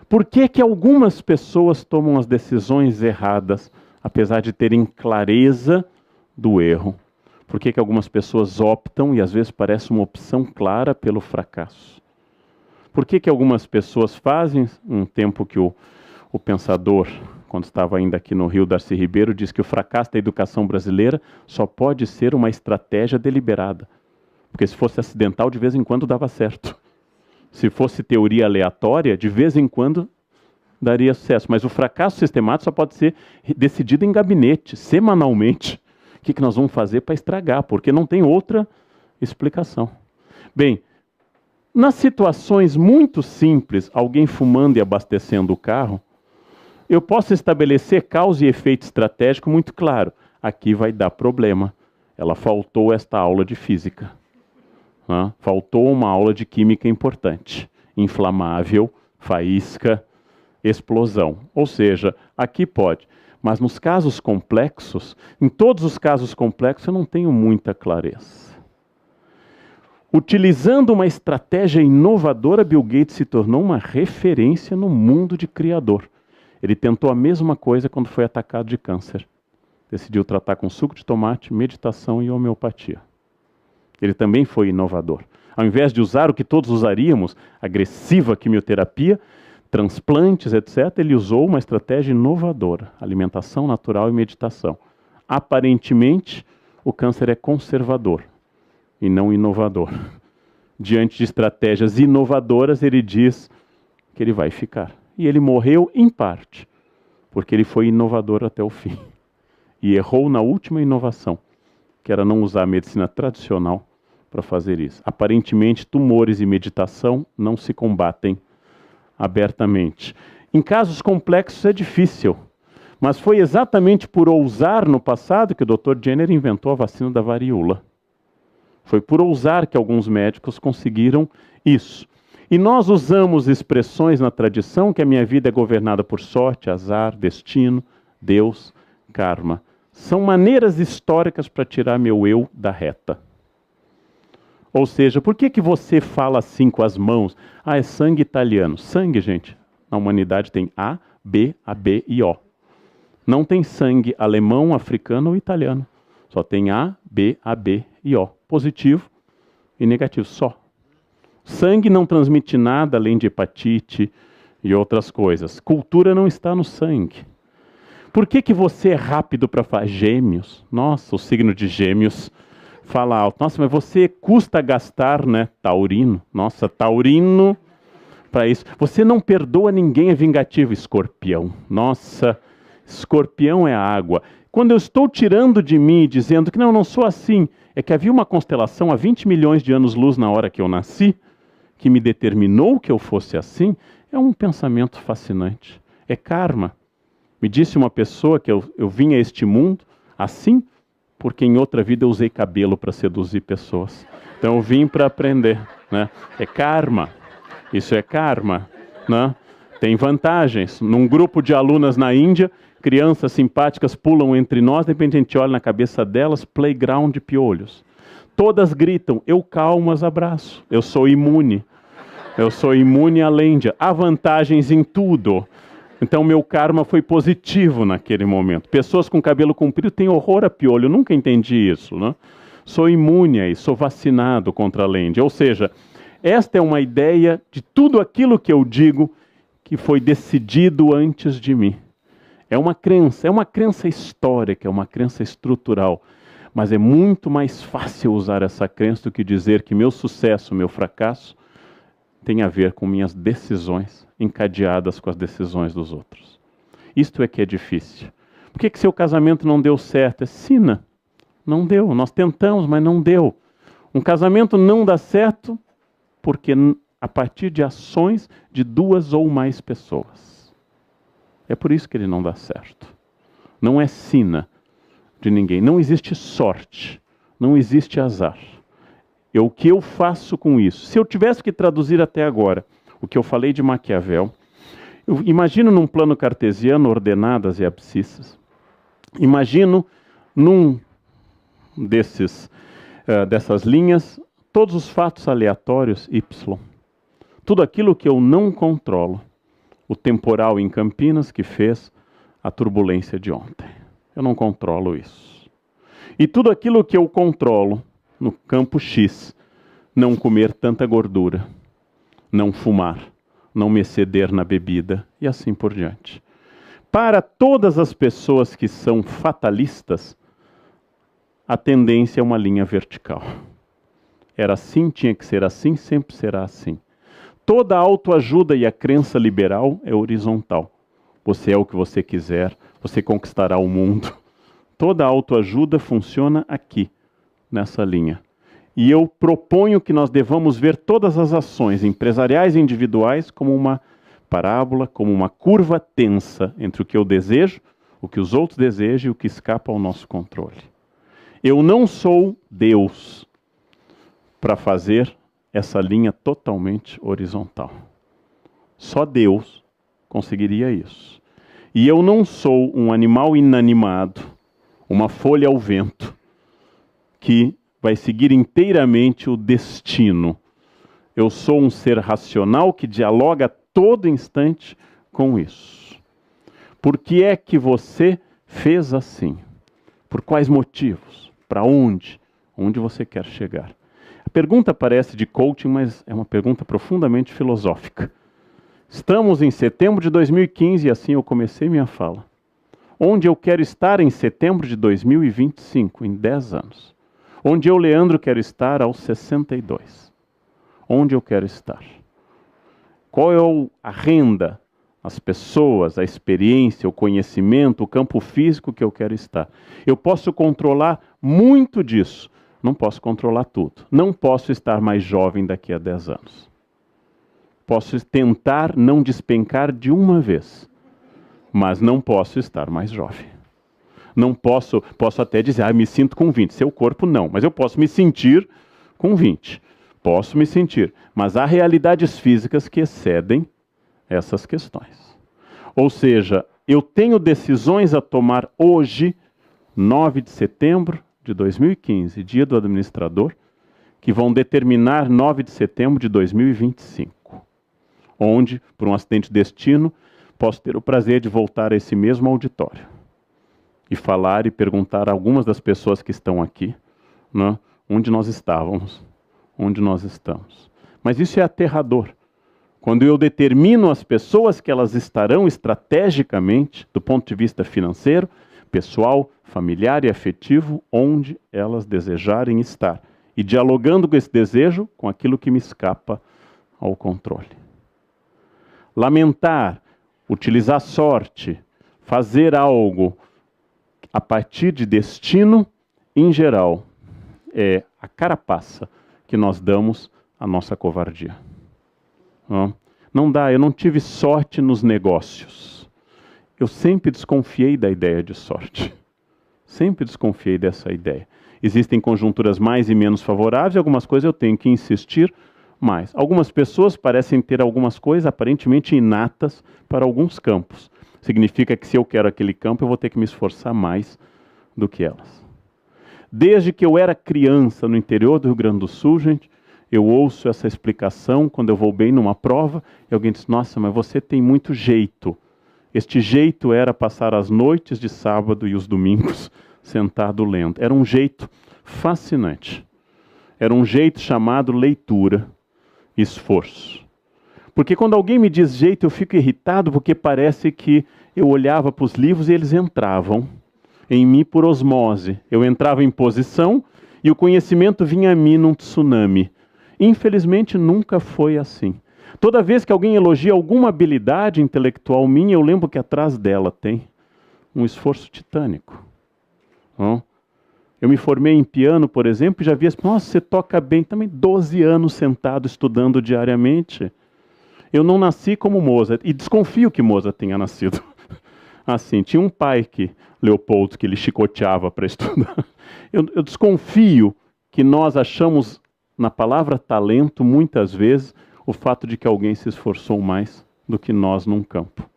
Por que algumas pessoas tomam as decisões erradas, apesar de terem clareza do erro? Por que algumas pessoas optam, e às vezes parece uma opção clara, pelo fracasso? Por que algumas pessoas fazem? Um tempo que o pensador, quando estava ainda aqui no Rio, Darcy Ribeiro, diz que o fracasso da educação brasileira só pode ser uma estratégia deliberada. Porque se fosse acidental, de vez em quando dava certo. Se fosse teoria aleatória, de vez em quando daria sucesso. Mas o fracasso sistemático só pode ser decidido em gabinete, semanalmente. O que nós vamos fazer para estragar? Porque não tem outra explicação. Bem, nas situações muito simples, alguém fumando e abastecendo o carro, eu posso estabelecer causa e efeito estratégico muito claro. Aqui vai dar problema. Ela faltou esta aula de física. Faltou uma aula de química importante. Inflamável, faísca, explosão. Ou seja, aqui pode. Mas nos casos complexos, em todos os casos complexos, eu não tenho muita clareza. Utilizando uma estratégia inovadora, Bill Gates se tornou uma referência no mundo de criador. Ele tentou a mesma coisa quando foi atacado de câncer. Decidiu tratar com suco de tomate, meditação e homeopatia. Ele também foi inovador. Ao invés de usar o que todos usaríamos, agressiva quimioterapia, transplantes, etc., ele usou uma estratégia inovadora, alimentação natural e meditação. Aparentemente, o câncer é conservador e não inovador. Diante de estratégias inovadoras, ele diz que ele vai ficar. E ele morreu em parte, porque ele foi inovador até o fim. E errou na última inovação, que era não usar a medicina tradicional para fazer isso. Aparentemente, tumores e meditação não se combatem abertamente. Em casos complexos é difícil, mas foi exatamente por ousar no passado que o Dr. Jenner inventou a vacina da varíola. Foi por ousar que alguns médicos conseguiram isso. E nós usamos expressões na tradição que a minha vida é governada por sorte, azar, destino, Deus, karma. São maneiras históricas para tirar meu eu da reta. Ou seja, por que você fala assim com as mãos? Ah, é sangue italiano. Sangue, gente, na humanidade tem A, B, AB e O. Não tem sangue alemão, africano ou italiano. Só tem A, B, AB e O. Positivo e negativo, só. Sangue não transmite nada além de hepatite e outras coisas. Cultura não está no sangue. Por que você é rápido para falar? Gêmeos. Nossa, o signo de Gêmeos fala alto. Nossa, mas você custa gastar, né? Taurino. Nossa, taurino para isso. Você não perdoa ninguém, é vingativo. Escorpião. Nossa, escorpião é a água. Quando eu estou tirando de mim e dizendo que não sou assim, é que havia uma constelação há 20 milhões de anos-luz na hora que eu nasci, que me determinou que eu fosse assim, é um pensamento fascinante. É karma. Me disse uma pessoa que eu vim a este mundo assim, porque em outra vida eu usei cabelo para seduzir pessoas. Então eu vim para aprender. Né? É karma. Isso é karma. Né? Tem vantagens. Num grupo de alunas na Índia, crianças simpáticas pulam entre nós, de repente a gente olha na cabeça delas, playground de piolhos. Todas gritam, eu calmo as abraço. Eu sou imune. Eu sou imune à lêndia. Há vantagens em tudo. Então, meu karma foi positivo naquele momento. Pessoas com cabelo comprido têm horror a piolho. Eu nunca entendi isso. Né? Sou imune a isso, sou vacinado contra a lêndia. Ou seja, esta é uma ideia de tudo aquilo que eu digo que foi decidido antes de mim. É uma crença histórica, é uma crença estrutural. Mas é muito mais fácil usar essa crença do que dizer que meu sucesso, meu fracasso, tem a ver com minhas decisões encadeadas com as decisões dos outros. Isto é que é difícil. Por que seu casamento não deu certo? É sina. Não deu. Nós tentamos, mas não deu. Um casamento não dá certo porque a partir de ações de duas ou mais pessoas. É por isso que ele não dá certo. Não é sina de ninguém. Não existe sorte. Não existe azar. O que eu faço com isso? Se eu tivesse que traduzir até agora o que eu falei de Maquiavel, eu imagino num plano cartesiano ordenadas e abscissas. Imagino num dessas linhas todos os fatos aleatórios Y. Tudo aquilo que eu não controlo. O temporal em Campinas que fez a turbulência de ontem. Eu não controlo isso. E tudo aquilo que eu controlo no campo X, não comer tanta gordura, não fumar, não me exceder na bebida e assim por diante. Para todas as pessoas que são fatalistas, a tendência é uma linha vertical. Era assim, tinha que ser assim, sempre será assim. Toda a autoajuda e a crença liberal é horizontal. Você é o que você quiser, você conquistará o mundo. Toda a autoajuda funciona aqui, nessa linha. E eu proponho que nós devamos ver todas as ações empresariais e individuais como uma parábola, como uma curva tensa entre o que eu desejo, o que os outros desejam e o que escapa ao nosso controle. Eu não sou Deus para fazer essa linha totalmente horizontal. Só Deus conseguiria isso. E eu não sou um animal inanimado, uma folha ao vento, que vai seguir inteiramente o destino. Eu sou um ser racional que dialoga a todo instante com isso. Por que é que você fez assim? Por quais motivos? Para onde? Onde você quer chegar? A pergunta parece de coaching, mas é uma pergunta profundamente filosófica. Estamos em setembro de 2015 e assim eu comecei minha fala. Onde eu quero estar em setembro de 2025, em 10 anos? Onde eu, Leandro, quero estar aos 62? Onde eu quero estar? Qual é a renda, as pessoas, a experiência, o conhecimento, o campo físico que eu quero estar? Eu posso controlar muito disso. Não posso controlar tudo. Não posso estar mais jovem daqui a 10 anos. Posso tentar não despencar de uma vez, mas não posso estar mais jovem. Não posso até dizer, me sinto com 20. Seu corpo não, mas eu posso me sentir com 20. Posso me sentir, mas há realidades físicas que excedem essas questões. Ou seja, eu tenho decisões a tomar hoje, 9 de setembro de 2015, dia do administrador, que vão determinar 9 de setembro de 2025, onde, por um acidente de destino, posso ter o prazer de voltar a esse mesmo auditório e falar e perguntar a algumas das pessoas que estão aqui, né, onde nós estávamos, onde nós estamos. Mas isso é aterrador. Quando eu determino as pessoas que elas estarão estrategicamente, do ponto de vista financeiro, pessoal, familiar e afetivo, onde elas desejarem estar. E dialogando com esse desejo, com aquilo que me escapa ao controle. Lamentar, utilizar sorte, fazer algo a partir de destino, em geral, é a carapaça que nós damos à nossa covardia. Não dá, eu não tive sorte nos negócios. Eu sempre desconfiei da ideia de sorte. Sempre desconfiei dessa ideia. Existem conjunturas mais e menos favoráveis, algumas coisas eu tenho que insistir mais. Algumas pessoas parecem ter algumas coisas aparentemente inatas para alguns campos. Significa que se eu quero aquele campo, eu vou ter que me esforçar mais do que elas. Desde que eu era criança no interior do Rio Grande do Sul, gente, eu ouço essa explicação quando eu vou bem numa prova e alguém diz, nossa, mas você tem muito jeito. Este jeito era passar as noites de sábado e os domingos sentado lendo. Era um jeito fascinante. Era um jeito chamado leitura, esforço. Porque quando alguém me diz jeito, eu fico irritado porque parece que eu olhava para os livros e eles entravam em mim por osmose. Eu entrava em posição e o conhecimento vinha a mim num tsunami. Infelizmente nunca foi assim. Toda vez que alguém elogia alguma habilidade intelectual minha, eu lembro que atrás dela tem um esforço titânico. Eu me formei em piano, por exemplo, e já vi assim, nossa, você toca bem. Também 12 anos sentado estudando diariamente. Eu não nasci como Mozart, e desconfio que Mozart tenha nascido assim. Tinha um pai, Leopoldo, que ele chicoteava para estudar. Eu desconfio que nós achamos na palavra talento, muitas vezes, o fato de que alguém se esforçou mais do que nós num campo.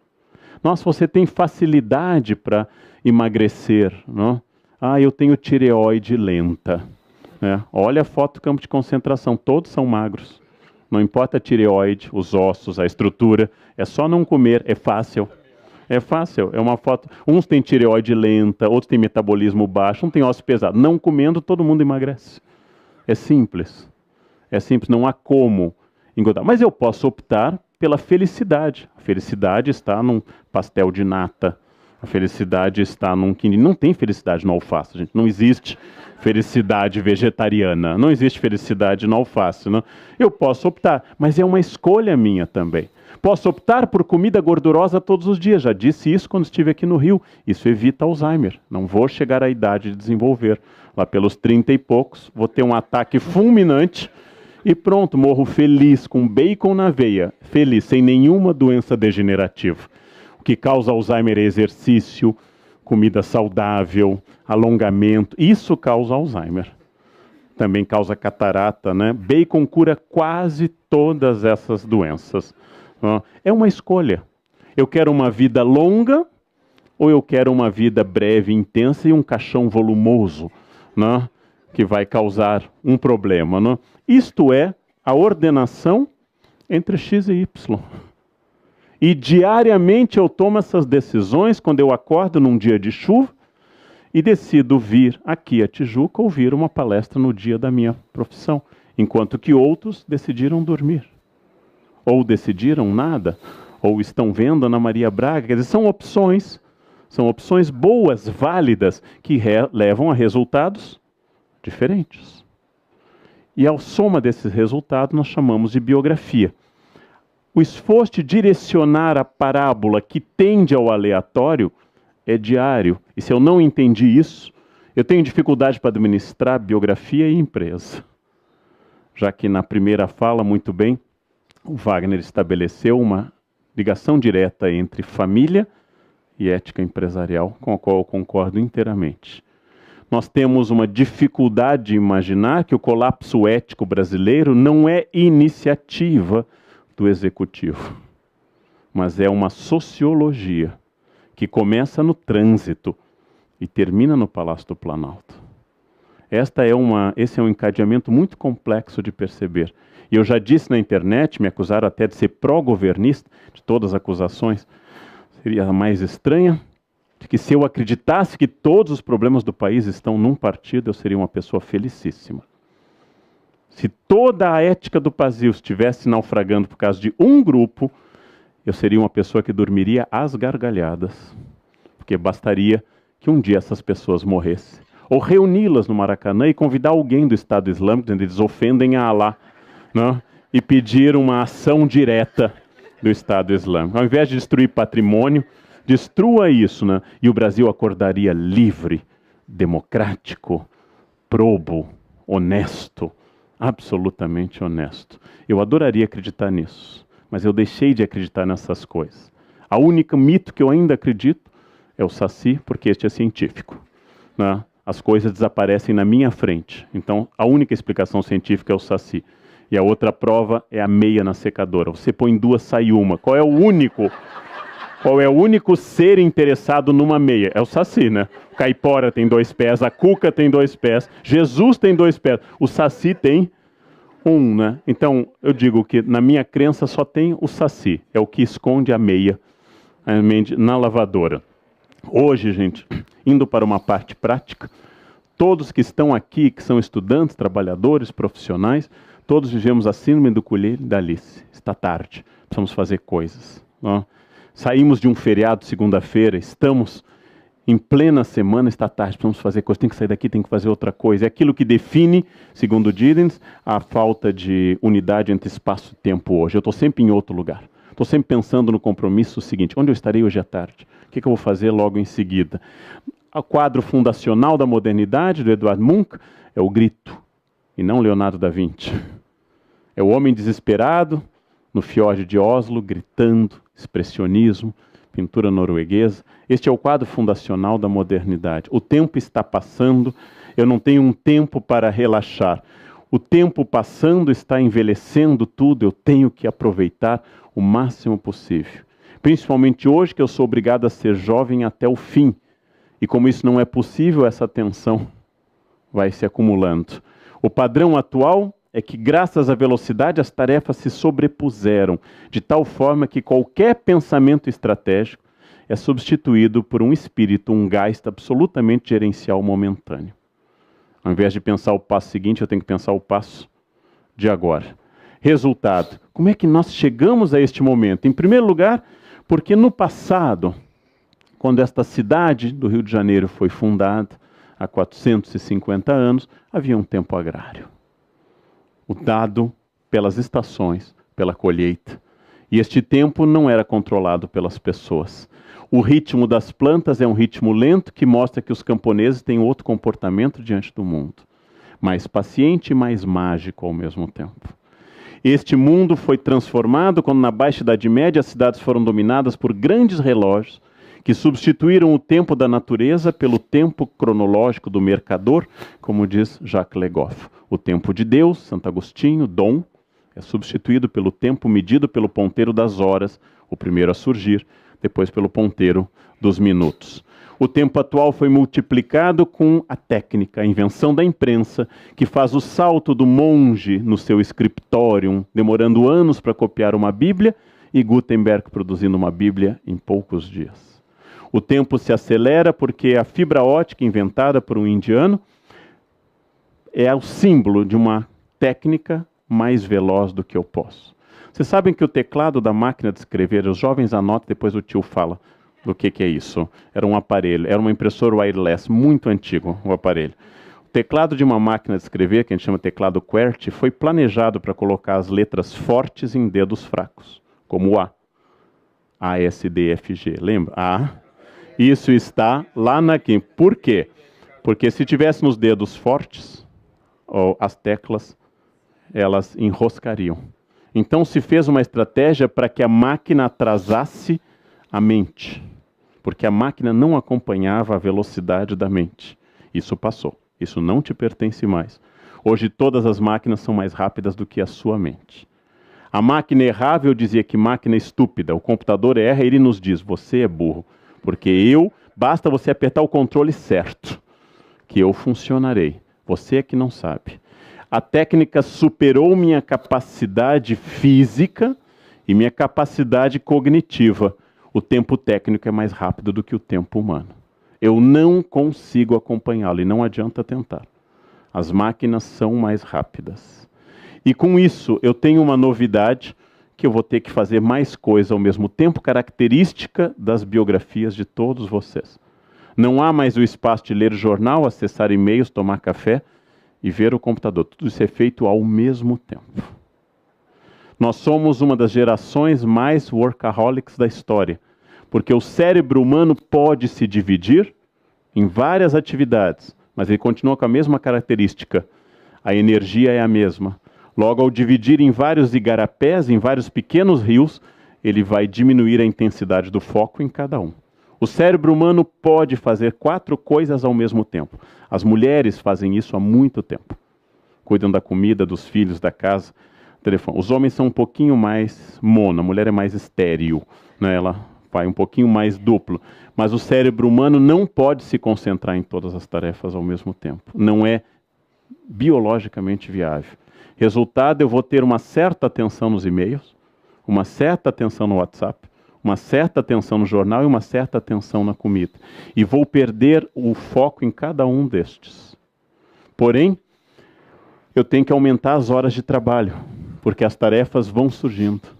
Nossa, você tem facilidade para emagrecer, não? Eu tenho tireoide lenta. Olha a foto do campo de concentração, todos são magros. Não importa a tireoide, os ossos, a estrutura, é só não comer, é fácil. É fácil, é uma foto. Uns têm tireoide lenta, outros têm metabolismo baixo, um tem osso pesado. Não comendo, todo mundo emagrece. É simples. É simples, não há como. engordar. Mas eu posso optar pela felicidade. A felicidade está num pastel de nata. A felicidade está num quindim. Não tem felicidade no alface, gente. Não existe felicidade vegetariana. Não existe felicidade no alface. Não? Eu posso optar, mas é uma escolha minha também. Posso optar por comida gordurosa todos os dias. Já disse isso quando estive aqui no Rio. Isso evita Alzheimer. Não vou chegar à idade de desenvolver. Lá pelos 30 e poucos, vou ter um ataque fulminante e pronto, morro feliz, com bacon na veia. Feliz, sem nenhuma doença degenerativa. O que causa Alzheimer é exercício, comida saudável, alongamento. Isso causa Alzheimer. Também causa catarata, né? Bacon cura quase todas essas doenças. É uma escolha. Eu quero uma vida longa ou eu quero uma vida breve, intensa e um caixão volumoso, né? Que vai causar um problema. Né? Isto é a ordenação entre X e Y. E diariamente eu tomo essas decisões quando eu acordo num dia de chuva e decido vir aqui a Tijuca ouvir uma palestra no dia da minha profissão, enquanto que outros decidiram dormir. Ou decidiram nada, ou estão vendo Ana Maria Braga. Quer dizer, são opções boas, válidas, que levam a resultados diferentes. E ao soma desses resultados nós chamamos de biografia. O esforço de direcionar a parábola que tende ao aleatório é diário. E se eu não entendi isso, eu tenho dificuldade para administrar biografia e empresa. Já que na primeira fala, muito bem, o Wagner estabeleceu uma ligação direta entre família e ética empresarial, com a qual eu concordo inteiramente. Nós temos uma dificuldade de imaginar que o colapso ético brasileiro não é iniciativa do executivo, mas é uma sociologia que começa no trânsito e termina no Palácio do Planalto. Esse é um encadeamento muito complexo de perceber. E eu já disse na internet, me acusaram até de ser pró-governista, de todas as acusações, seria a mais estranha, de que se eu acreditasse que todos os problemas do país estão num partido, eu seria uma pessoa felicíssima. Se toda a ética do Brasil estivesse naufragando por causa de um grupo, eu seria uma pessoa que dormiria às gargalhadas. Porque bastaria que um dia essas pessoas morressem. Ou reuni-las no Maracanã e convidar alguém do Estado Islâmico, onde eles ofendem a Alá, né? E pedir uma ação direta do Estado Islâmico. Ao invés de destruir patrimônio, destrua isso, né? E o Brasil acordaria livre, democrático, probo, honesto, absolutamente honesto. Eu adoraria acreditar nisso, mas eu deixei de acreditar nessas coisas. A única mito que eu ainda acredito é o Saci, porque este é científico, né? As coisas desaparecem na minha frente. Então, a única explicação científica é o Saci. E a outra prova é a meia na secadora. Você põe duas, sai uma. Qual é o único ser interessado numa meia? É o Saci, né? O caipora tem 2 pés, a cuca tem 2 pés, Jesus tem 2 pés, o Saci tem 1, né? Então, eu digo que na minha crença só tem o Saci. É o que esconde a meia na lavadora. Hoje, gente, indo para uma parte prática, todos que estão aqui, que são estudantes, trabalhadores, profissionais, todos vivemos a síndrome do colher da Alice. Está tarde, precisamos fazer coisas. Não? Saímos de um feriado segunda-feira, estamos em plena semana, está tarde, precisamos fazer coisas, tem que sair daqui, tem que fazer outra coisa. É aquilo que define, segundo Giddens, a falta de unidade entre espaço e tempo hoje. Eu estou sempre em outro lugar. Estou sempre pensando no compromisso seguinte, onde eu estarei hoje à tarde? O que eu vou fazer logo em seguida? O quadro fundacional da modernidade, do Edvard Munch, é o grito, e não Leonardo da Vinci. É o homem desesperado, no fiord de Oslo, gritando, expressionismo, pintura norueguesa. Este é o quadro fundacional da modernidade. O tempo está passando, eu não tenho um tempo para relaxar. O tempo passando está envelhecendo tudo, eu tenho que aproveitar o máximo possível. Principalmente hoje, que eu sou obrigado a ser jovem até o fim. E como isso não é possível, essa tensão vai se acumulando. O padrão atual é que, graças à velocidade, as tarefas se sobrepuseram, de tal forma que qualquer pensamento estratégico é substituído por um espírito, um geist absolutamente gerencial momentâneo. Ao invés de pensar o passo seguinte, eu tenho que pensar o passo de agora. Resultado, como é que nós chegamos a este momento? Em primeiro lugar, porque no passado, quando esta cidade do Rio de Janeiro foi fundada, há 450 anos, havia um tempo agrário. O dado pelas estações, pela colheita. E este tempo não era controlado pelas pessoas. O ritmo das plantas é um ritmo lento que mostra que os camponeses têm outro comportamento diante do mundo. Mais paciente e mais mágico ao mesmo tempo. Este mundo foi transformado quando na Baixa Idade Média as cidades foram dominadas por grandes relógios que substituíram o tempo da natureza pelo tempo cronológico do mercador, como diz Jacques Le Goff. O tempo de Deus, Santo Agostinho, Dom, é substituído pelo tempo medido pelo ponteiro das horas, o primeiro a surgir, depois pelo ponteiro dos minutos. O tempo atual foi multiplicado com a técnica, a invenção da imprensa, que faz o salto do monge no seu scriptorium, demorando anos para copiar uma Bíblia, e Gutenberg produzindo uma Bíblia em poucos dias. O tempo se acelera porque a fibra ótica inventada por um indiano é o símbolo de uma técnica mais veloz do que eu posso. Vocês sabem que o teclado da máquina de escrever, os jovens anotam, depois o tio fala do que é isso. Era um aparelho, era uma impressora wireless, muito antigo o aparelho. O teclado de uma máquina de escrever, que a gente chama teclado QWERTY, foi planejado para colocar as letras fortes em dedos fracos, como o A. A, S, D, F, G. Lembra? A. Isso está lá na quim. Por quê? Porque se tivesse nos dedos fortes, as teclas, elas enroscariam. Então se fez uma estratégia para que a máquina atrasasse a mente, porque a máquina não acompanhava a velocidade da mente. Isso passou. Isso não te pertence mais. Hoje todas as máquinas são mais rápidas do que a sua mente. A máquina errava, eu dizia que máquina estúpida. O computador erra e ele nos diz, você é burro. Porque basta você apertar o controle certo, que eu funcionarei. Você é que não sabe. A técnica superou minha capacidade física e minha capacidade cognitiva. O tempo técnico é mais rápido do que o tempo humano. Eu não consigo acompanhá-lo e não adianta tentar. As máquinas são mais rápidas. E com isso eu tenho uma novidade que eu vou ter que fazer mais coisa ao mesmo tempo, característica das biografias de todos vocês. Não há mais o espaço de ler jornal, acessar e-mails, tomar café e ver o computador. Tudo isso é feito ao mesmo tempo. Nós somos uma das gerações mais workaholics da história, porque o cérebro humano pode se dividir em várias atividades, mas ele continua com a mesma característica. A energia é a mesma. Logo, ao dividir em vários igarapés, em vários pequenos rios, ele vai diminuir a intensidade do foco em cada um. O cérebro humano pode fazer 4 coisas ao mesmo tempo. As mulheres fazem isso há muito tempo. Cuidam da comida, dos filhos, da casa, telefone. Os homens são um pouquinho mais mono, a mulher é mais estéril, né? Ela vai um pouquinho mais duplo. Mas o cérebro humano não pode se concentrar em todas as tarefas ao mesmo tempo. Não é biologicamente viável. Resultado, eu vou ter uma certa atenção nos e-mails, uma certa atenção no WhatsApp, uma certa atenção no jornal e uma certa atenção na comida. E vou perder o foco em cada um destes. Porém, eu tenho que aumentar as horas de trabalho, porque as tarefas vão surgindo.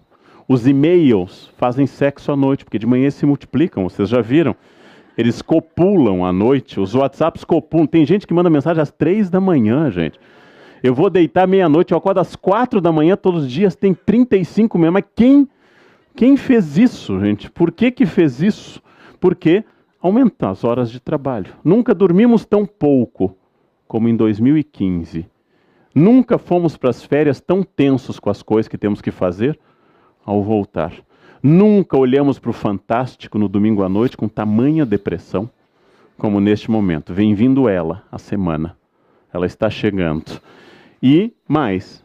Os e-mails fazem sexo à noite, porque de manhã se multiplicam, vocês já viram. Eles copulam à noite, os WhatsApps copulam. Tem gente que manda mensagem às 3 da manhã, gente. Eu vou deitar meia-noite, eu acordo às 4 da manhã todos os dias, tem 35 mesmo. Mas quem fez isso, gente? Por que fez isso? Porque aumentar as horas de trabalho. Nunca dormimos tão pouco como em 2015. Nunca fomos para as férias tão tensos com as coisas que temos que fazer ao voltar. Nunca olhamos para o Fantástico no domingo à noite com tamanha depressão como neste momento. Vem vindo ela, a semana. Ela está chegando. E mais,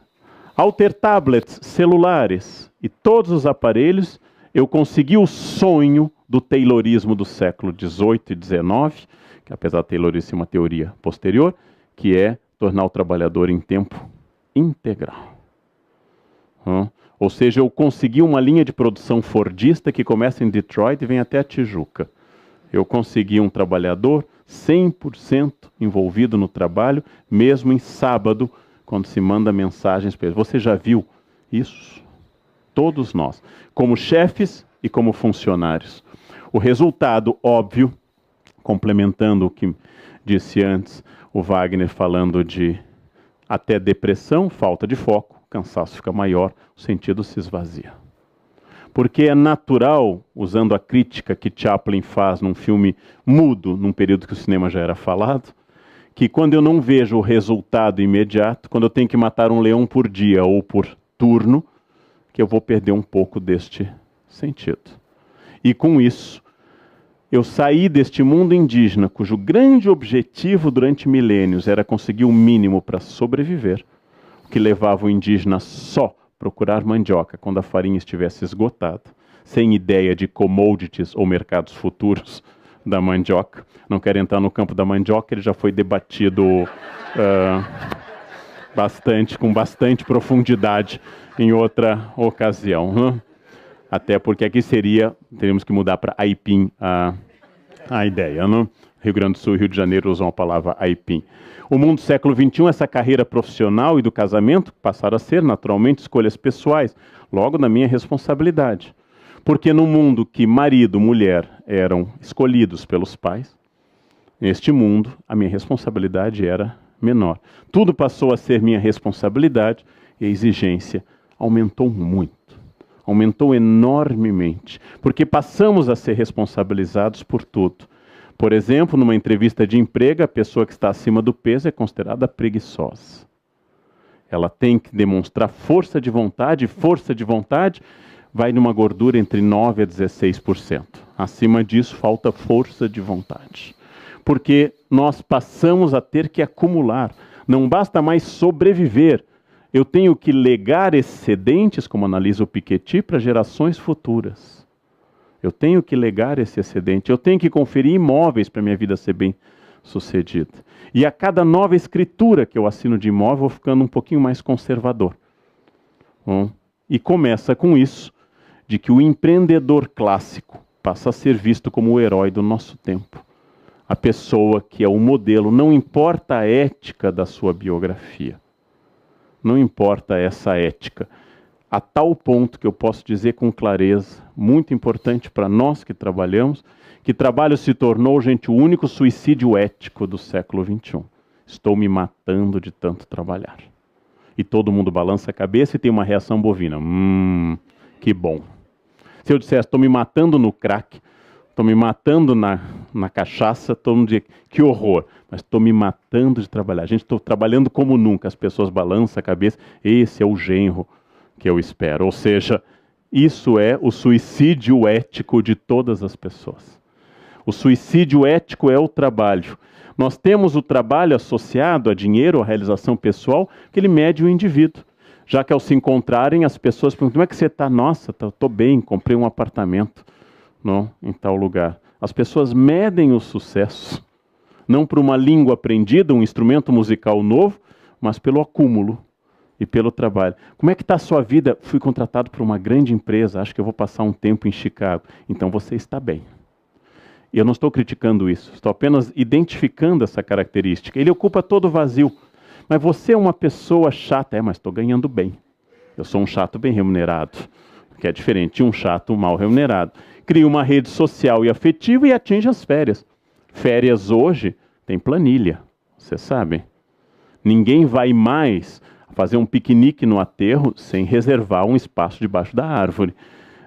ao ter tablets, celulares e todos os aparelhos, eu consegui o sonho do taylorismo do século XVIII e XIX, que apesar da Taylorismo ser uma teoria posterior, que é tornar o trabalhador em tempo integral. Ou seja, eu consegui uma linha de produção fordista que começa em Detroit e vem até a Tijuca. Eu consegui um trabalhador 100% envolvido no trabalho, mesmo em sábado, quando se manda mensagens para ele. Você já viu Isso. Todos nós. Como chefes e como funcionários. O resultado, óbvio, complementando o que disse antes o Wagner, falando de até depressão, falta de foco, o cansaço fica maior, o sentido se esvazia. Porque é natural, usando a crítica que Chaplin faz num filme mudo, num período que o cinema já era falado, que quando eu não vejo o resultado imediato, quando eu tenho que matar um leão por dia ou por turno, que eu vou perder um pouco deste sentido. E com isso, eu saí deste mundo indígena, cujo grande objetivo durante milênios era conseguir o mínimo para sobreviver, o que levava o indígena só procurar mandioca quando a farinha estivesse esgotada, sem ideia de commodities ou mercados futuros da mandioca. Não quero entrar no campo da mandioca, ele já foi debatido com bastante profundidade em outra ocasião. Né? Até porque aqui teríamos que mudar para aipim a ideia. Né? Rio Grande do Sul e Rio de Janeiro usam a palavra aipim. O mundo do século XXI, essa carreira profissional e do casamento passaram a ser, naturalmente, escolhas pessoais, logo na minha responsabilidade. Porque no mundo que marido e mulher eram escolhidos pelos pais, neste mundo, a minha responsabilidade era menor. Tudo passou a ser minha responsabilidade e a exigência aumentou muito. Aumentou enormemente, porque passamos a ser responsabilizados por tudo. Por exemplo, numa entrevista de emprego, a pessoa que está acima do peso é considerada preguiçosa. Ela tem que demonstrar força de vontade vai numa gordura entre 9% a 16%. Acima disso, falta força de vontade. Porque nós passamos a ter que acumular. Não basta mais sobreviver. Eu tenho que legar excedentes, como analisa o Piketty, para gerações futuras. Eu tenho que legar esse excedente. Eu tenho que conferir imóveis para minha vida ser bem sucedida. E a cada nova escritura que eu assino de imóvel, eu vou ficando um pouquinho mais conservador. Bom, e começa com isso, de que o empreendedor clássico passa a ser visto como o herói do nosso tempo. A pessoa que é o modelo, não importa a ética da sua biografia. Não importa essa ética. A tal ponto que eu posso dizer com clareza, muito importante para nós que trabalhamos, que trabalho se tornou, gente, o único suicídio ético do século XXI. Estou me matando de tanto trabalhar. E todo mundo balança a cabeça e tem uma reação bovina. Que bom. Se eu dissesse, estou me matando no crack, estou me matando na cachaça, todo mundo diz, que horror. Mas estou me matando de trabalhar. Gente, estou trabalhando como nunca. As pessoas balançam a cabeça. Esse é o genro que eu espero. Ou seja, isso é o suicídio ético de todas as pessoas. O suicídio ético é o trabalho. Nós temos o trabalho associado a dinheiro, a realização pessoal, que ele mede o indivíduo. Já que ao se encontrarem, as pessoas perguntam, como é que você está? Nossa, estou bem, comprei um apartamento não, em tal lugar. As pessoas medem o sucesso, não por uma língua aprendida, um instrumento musical novo, mas pelo acúmulo e pelo trabalho. Como é que está a sua vida? Fui contratado por uma grande empresa, acho que eu vou passar um tempo em Chicago. Então você está bem. E eu não estou criticando isso, estou apenas identificando essa característica. Ele ocupa todo o vazio. Mas você é uma pessoa chata. Mas estou ganhando bem. Eu sou um chato bem remunerado, que é diferente de um chato mal remunerado. Cria uma rede social e afetiva e atinge as férias. Férias hoje tem planilha, vocês sabem. Ninguém vai mais fazer um piquenique no aterro sem reservar um espaço debaixo da árvore.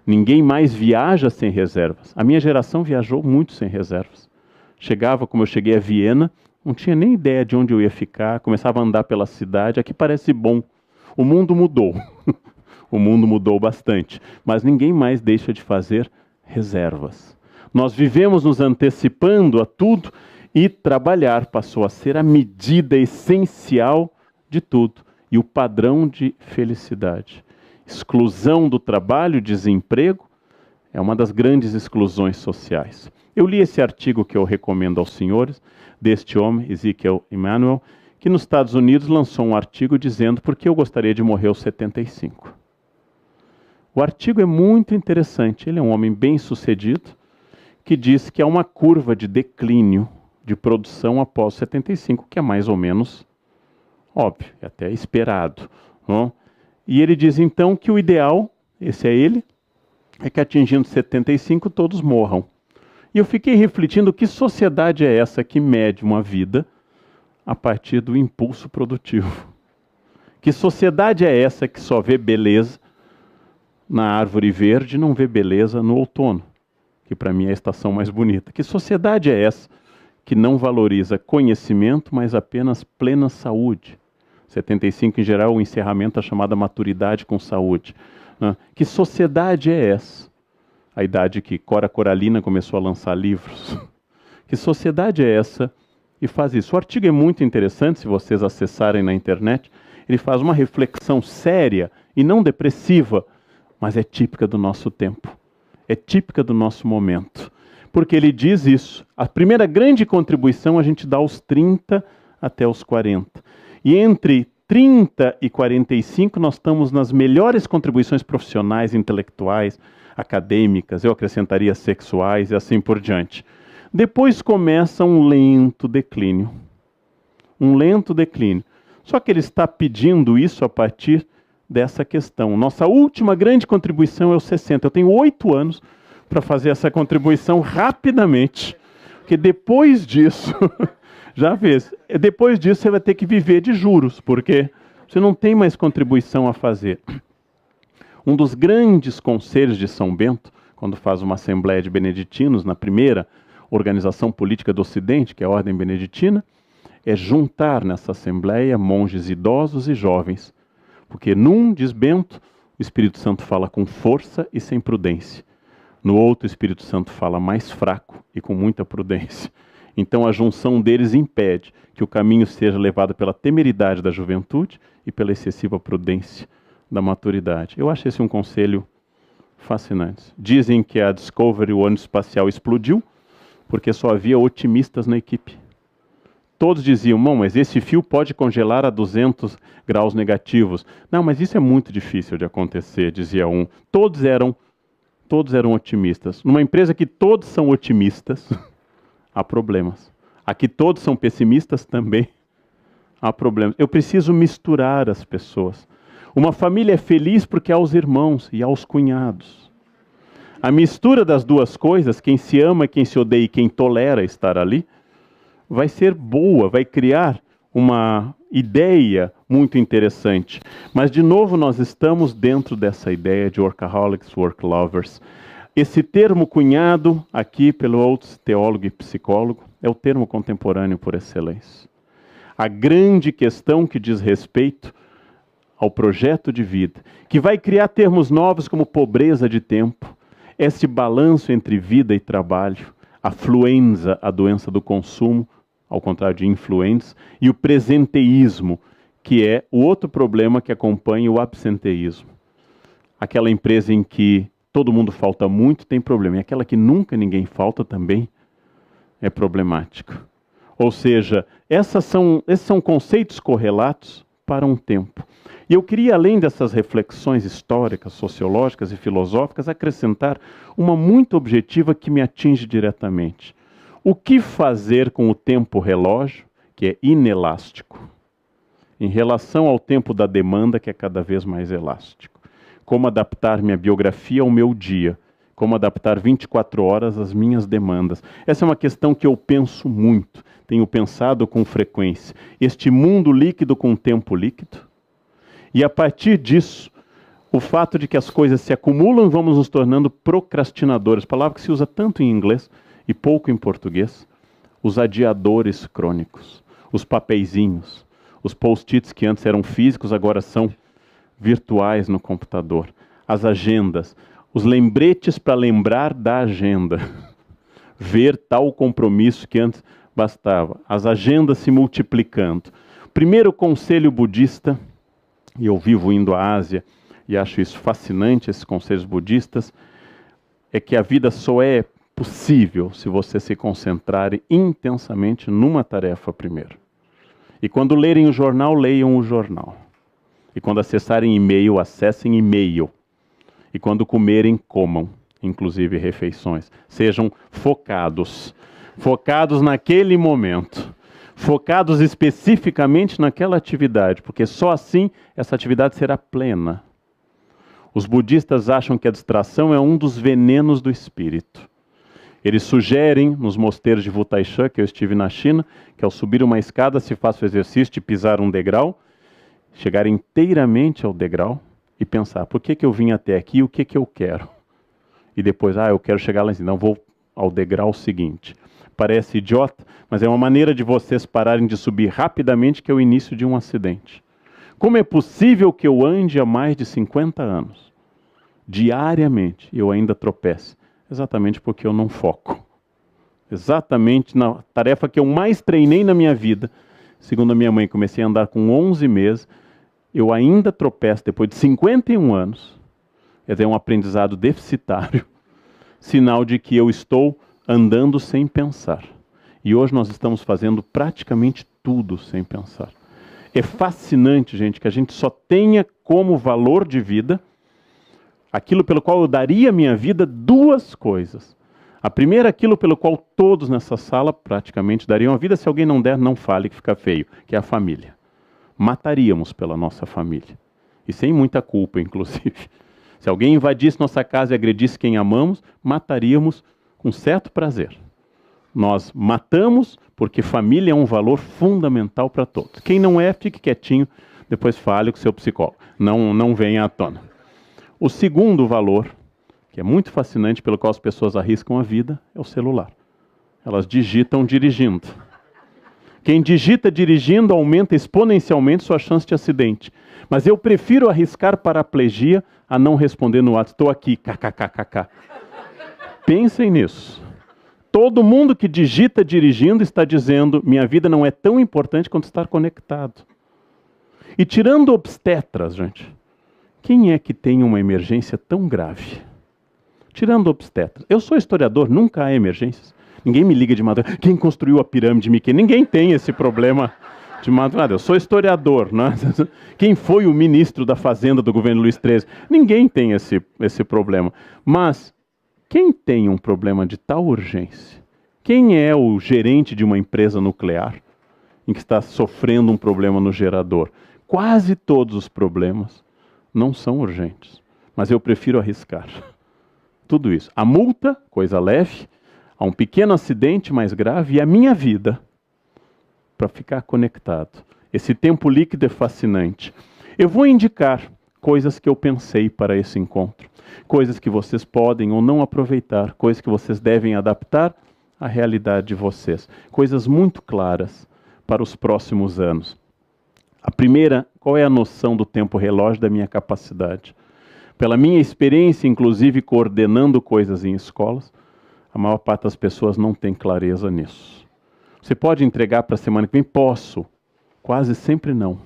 Ninguém mais viaja sem reservas. A minha geração viajou muito sem reservas. Chegava, como eu cheguei a Viena, não tinha nem ideia de onde eu ia ficar, começava a andar pela cidade, aqui parece bom. O mundo mudou. O mundo mudou bastante. Mas ninguém mais deixa de fazer reservas. Nós vivemos nos antecipando a tudo e trabalhar passou a ser a medida essencial de tudo e o padrão de felicidade. Exclusão do trabalho, desemprego, é uma das grandes exclusões sociais. Eu li esse artigo que eu recomendo aos senhores, deste homem, Ezekiel Emanuel, que nos Estados Unidos lançou um artigo dizendo por que eu gostaria de morrer aos 75. O artigo é muito interessante, ele é um homem bem-sucedido, que diz que há uma curva de declínio de produção após 75, que é mais ou menos óbvio, é até esperado, não? E ele diz então que o ideal, esse é ele, é que atingindo 75 todos morram. E eu fiquei refletindo que sociedade é essa que mede uma vida a partir do impulso produtivo. Que sociedade é essa que só vê beleza na árvore verde e não vê beleza no outono, que para mim é a estação mais bonita? Que sociedade é essa que não valoriza conhecimento, mas apenas plena saúde? 75 em geral, o encerramento da chamada maturidade com saúde. Né? Que sociedade é essa? A idade que Cora Coralina começou a lançar livros. Que sociedade é essa e faz isso? O artigo é muito interessante, se vocês acessarem na internet. Ele faz uma reflexão séria e não depressiva, mas é típica do nosso tempo. É típica do nosso momento. Porque ele diz isso. A primeira grande contribuição a gente dá aos 30 até os 40. E entre 30 e 45 nós estamos nas melhores contribuições profissionais, intelectuais, acadêmicas, eu acrescentaria sexuais e assim por diante. Depois começa um lento declínio. Um lento declínio. Só que ele está pedindo isso a partir dessa questão. Nossa última grande contribuição é os 60. Eu tenho 8 anos para fazer essa contribuição rapidamente. Porque depois disso, já fez, depois disso você vai ter que viver de juros, porque você não tem mais contribuição a fazer. Um dos grandes conselhos de São Bento, quando faz uma assembleia de beneditinos, na primeira organização política do Ocidente, que é a Ordem Beneditina, é juntar nessa assembleia monges idosos e jovens. Porque num, diz Bento, o Espírito Santo fala com força e sem prudência. No outro, o Espírito Santo fala mais fraco e com muita prudência. Então a junção deles impede que o caminho seja levado pela temeridade da juventude e pela excessiva prudência da maturidade. Eu acho esse um conselho fascinante. Dizem que a Discovery, o ônibus espacial, explodiu porque só havia otimistas na equipe. Todos diziam, mas esse fio pode congelar a 200 graus negativos. Não, mas isso é muito difícil de acontecer, dizia um. Todos eram otimistas. Numa empresa que todos são otimistas, há problemas. Aqui todos são pessimistas, também há problemas. Eu preciso misturar as pessoas. Uma família é feliz porque há os irmãos e há os cunhados. A mistura das duas coisas, quem se ama, quem se odeia e quem tolera estar ali, vai ser boa, vai criar uma ideia muito interessante. Mas, de novo, nós estamos dentro dessa ideia de workaholics, work lovers. Esse termo cunhado aqui pelo Oates, teólogo e psicólogo, é o termo contemporâneo por excelência. A grande questão que diz respeito ao projeto de vida, que vai criar termos novos como pobreza de tempo, esse balanço entre vida e trabalho, a fluenza, a doença do consumo, ao contrário de influenza, e o presenteísmo, que é o outro problema que acompanha o absenteísmo. Aquela empresa em que todo mundo falta muito tem problema, e aquela que nunca ninguém falta também é problemática. Ou seja, esses são conceitos correlatos para um tempo. E eu queria, além dessas reflexões históricas, sociológicas e filosóficas, acrescentar uma muito objetiva que me atinge diretamente. O que fazer com o tempo-relógio, que é inelástico, em relação ao tempo da demanda, que é cada vez mais elástico? Como adaptar minha biografia ao meu dia? Como adaptar 24 horas às minhas demandas? Essa é uma questão que eu penso muito, tenho pensado com frequência. Este mundo líquido com tempo líquido. E a partir disso, o fato de que as coisas se acumulam e vamos nos tornando procrastinadores, palavra que se usa tanto em inglês e pouco em português, os adiadores crônicos, os papeizinhos, os post-its que antes eram físicos, agora são virtuais no computador, as agendas, os lembretes para lembrar da agenda, ver tal compromisso que antes bastava, as agendas se multiplicando. Primeiro conselho budista, e eu vivo indo à Ásia e acho isso fascinante, esses conselhos budistas, é que a vida só é possível se você se concentrar intensamente numa tarefa primeiro. E quando lerem o jornal, leiam o jornal. E quando acessarem e-mail, acessem e-mail. E quando comerem, comam, inclusive refeições. Sejam focados. Focados naquele momento. focados especificamente naquela atividade, porque só assim essa atividade será plena. Os budistas acham que a distração é um dos venenos do espírito. Eles sugerem, nos mosteiros de Wutaishan, que eu estive na China, que ao subir uma escada se faça o exercício de pisar um degrau, chegar inteiramente ao degrau e pensar, por que eu vim até aqui e o que eu quero? E depois, eu quero chegar lá em cima, não, vou ao degrau seguinte. Parece idiota, mas é uma maneira de vocês pararem de subir rapidamente, que é o início de um acidente. Como é possível que eu ande há mais de 50 anos, diariamente, e eu ainda tropece? Exatamente porque eu não foco. Exatamente na tarefa que eu mais treinei na minha vida. Segundo a minha mãe, comecei a andar com 11 meses, eu ainda tropeço depois de 51 anos. Quer dizer, é um aprendizado deficitário, sinal de que eu estou andando sem pensar. E hoje nós estamos fazendo praticamente tudo sem pensar. É fascinante, gente, que a gente só tenha como valor de vida aquilo pelo qual eu daria minha vida, duas coisas. A primeira, aquilo pelo qual todos nessa sala praticamente dariam a vida. Se alguém não der, não fale que fica feio, que é a família. Mataríamos pela nossa família. E sem muita culpa, inclusive. Se alguém invadisse nossa casa e agredisse quem amamos, mataríamos com certo prazer. Nós matamos porque família é um valor fundamental para todos. Quem não é, fique quietinho, depois fale com o seu psicólogo. Não venha à tona. O segundo valor, que é muito fascinante, pelo qual as pessoas arriscam a vida, é o celular. Elas digitam dirigindo. Quem digita dirigindo aumenta exponencialmente sua chance de acidente. Mas eu prefiro arriscar paraplegia a não responder no WhatsApp. Estou aqui, kkkk. Pensem nisso. Todo mundo que digita dirigindo está dizendo, minha vida não é tão importante quanto estar conectado. E tirando obstetras, gente, quem é que tem uma emergência tão grave? Tirando obstetras. Eu sou historiador, nunca há emergências. Ninguém me liga de madrugada. Quem construiu a pirâmide Miquel? Ninguém tem esse problema de madrugada. Eu sou historiador, né? Quem foi o ministro da Fazenda do governo Luiz XIII? Ninguém tem esse problema. Mas quem tem um problema de tal urgência? Quem é o gerente de uma empresa nuclear em que está sofrendo um problema no gerador? Quase todos os problemas não são urgentes. Mas eu prefiro arriscar. Tudo isso. A multa, coisa leve, a um pequeno acidente mais grave, e a minha vida para ficar conectado. Esse tempo líquido é fascinante. Eu vou indicar coisas que eu pensei para esse encontro, coisas que vocês podem ou não aproveitar, coisas que vocês devem adaptar à realidade de vocês, coisas muito claras para os próximos anos. A primeira, qual é a noção do tempo relógio da minha capacidade? Pela minha experiência, inclusive coordenando coisas em escolas, a maior parte das pessoas não tem clareza nisso. Você pode entregar para a semana que vem? Posso. Quase sempre não.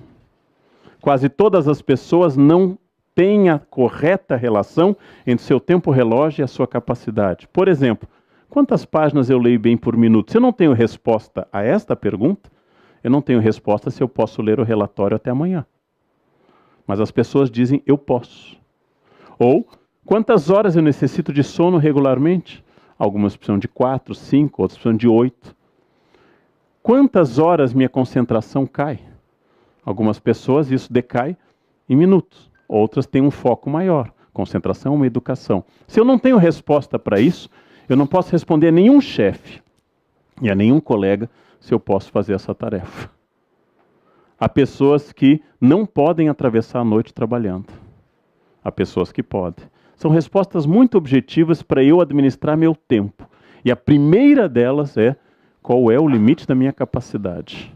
Quase todas as pessoas não têm a correta relação entre seu tempo relógio e a sua capacidade. Por exemplo, quantas páginas eu leio bem por minuto? Se eu não tenho resposta a esta pergunta, eu não tenho resposta se eu posso ler o relatório até amanhã. Mas as pessoas dizem, eu posso. Ou, quantas horas eu necessito de sono regularmente? Algumas precisam de 4, 5, outras precisam de 8. Quantas horas minha concentração cai? Algumas pessoas isso decai em minutos. Outras têm um foco maior. Concentração é uma educação. Se eu não tenho resposta para isso, eu não posso responder a nenhum chefe e a nenhum colega se eu posso fazer essa tarefa. Há pessoas que não podem atravessar a noite trabalhando. Há pessoas que podem. São respostas muito objetivas para eu administrar meu tempo. E a primeira delas é, qual é o limite da minha capacidade?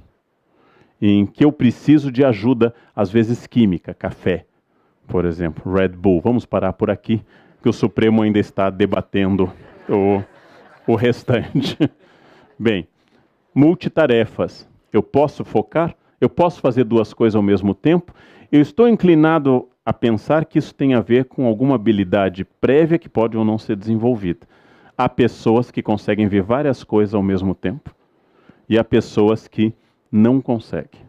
Em que eu preciso de ajuda, às vezes química, café, por exemplo, Red Bull. Vamos parar por aqui, que o Supremo ainda está debatendo o restante. Bem, multitarefas. Eu posso focar? Eu posso fazer duas coisas ao mesmo tempo? Eu estou inclinado a pensar que isso tem a ver com alguma habilidade prévia que pode ou não ser desenvolvida. Há pessoas que conseguem ver várias coisas ao mesmo tempo e há pessoas que não conseguem.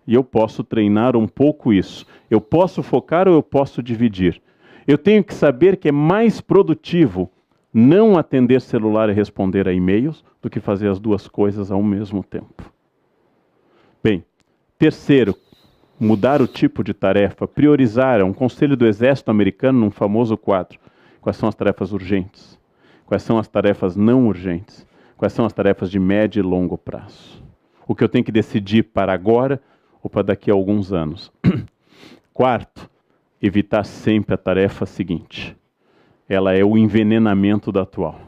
E eu posso treinar um pouco isso. Eu posso focar ou eu posso dividir. Eu tenho que saber que é mais produtivo não atender celular e responder a e-mails do que fazer as duas coisas ao mesmo tempo. Terceiro, mudar o tipo de tarefa, priorizar. É um conselho do Exército americano num famoso quadro. Quais são as tarefas urgentes? Quais são as tarefas não urgentes? Quais são as tarefas de médio e longo prazo? O que eu tenho que decidir para agora ou para daqui a alguns anos? Quarto, evitar sempre a tarefa seguinte. Ela é o envenenamento da atual.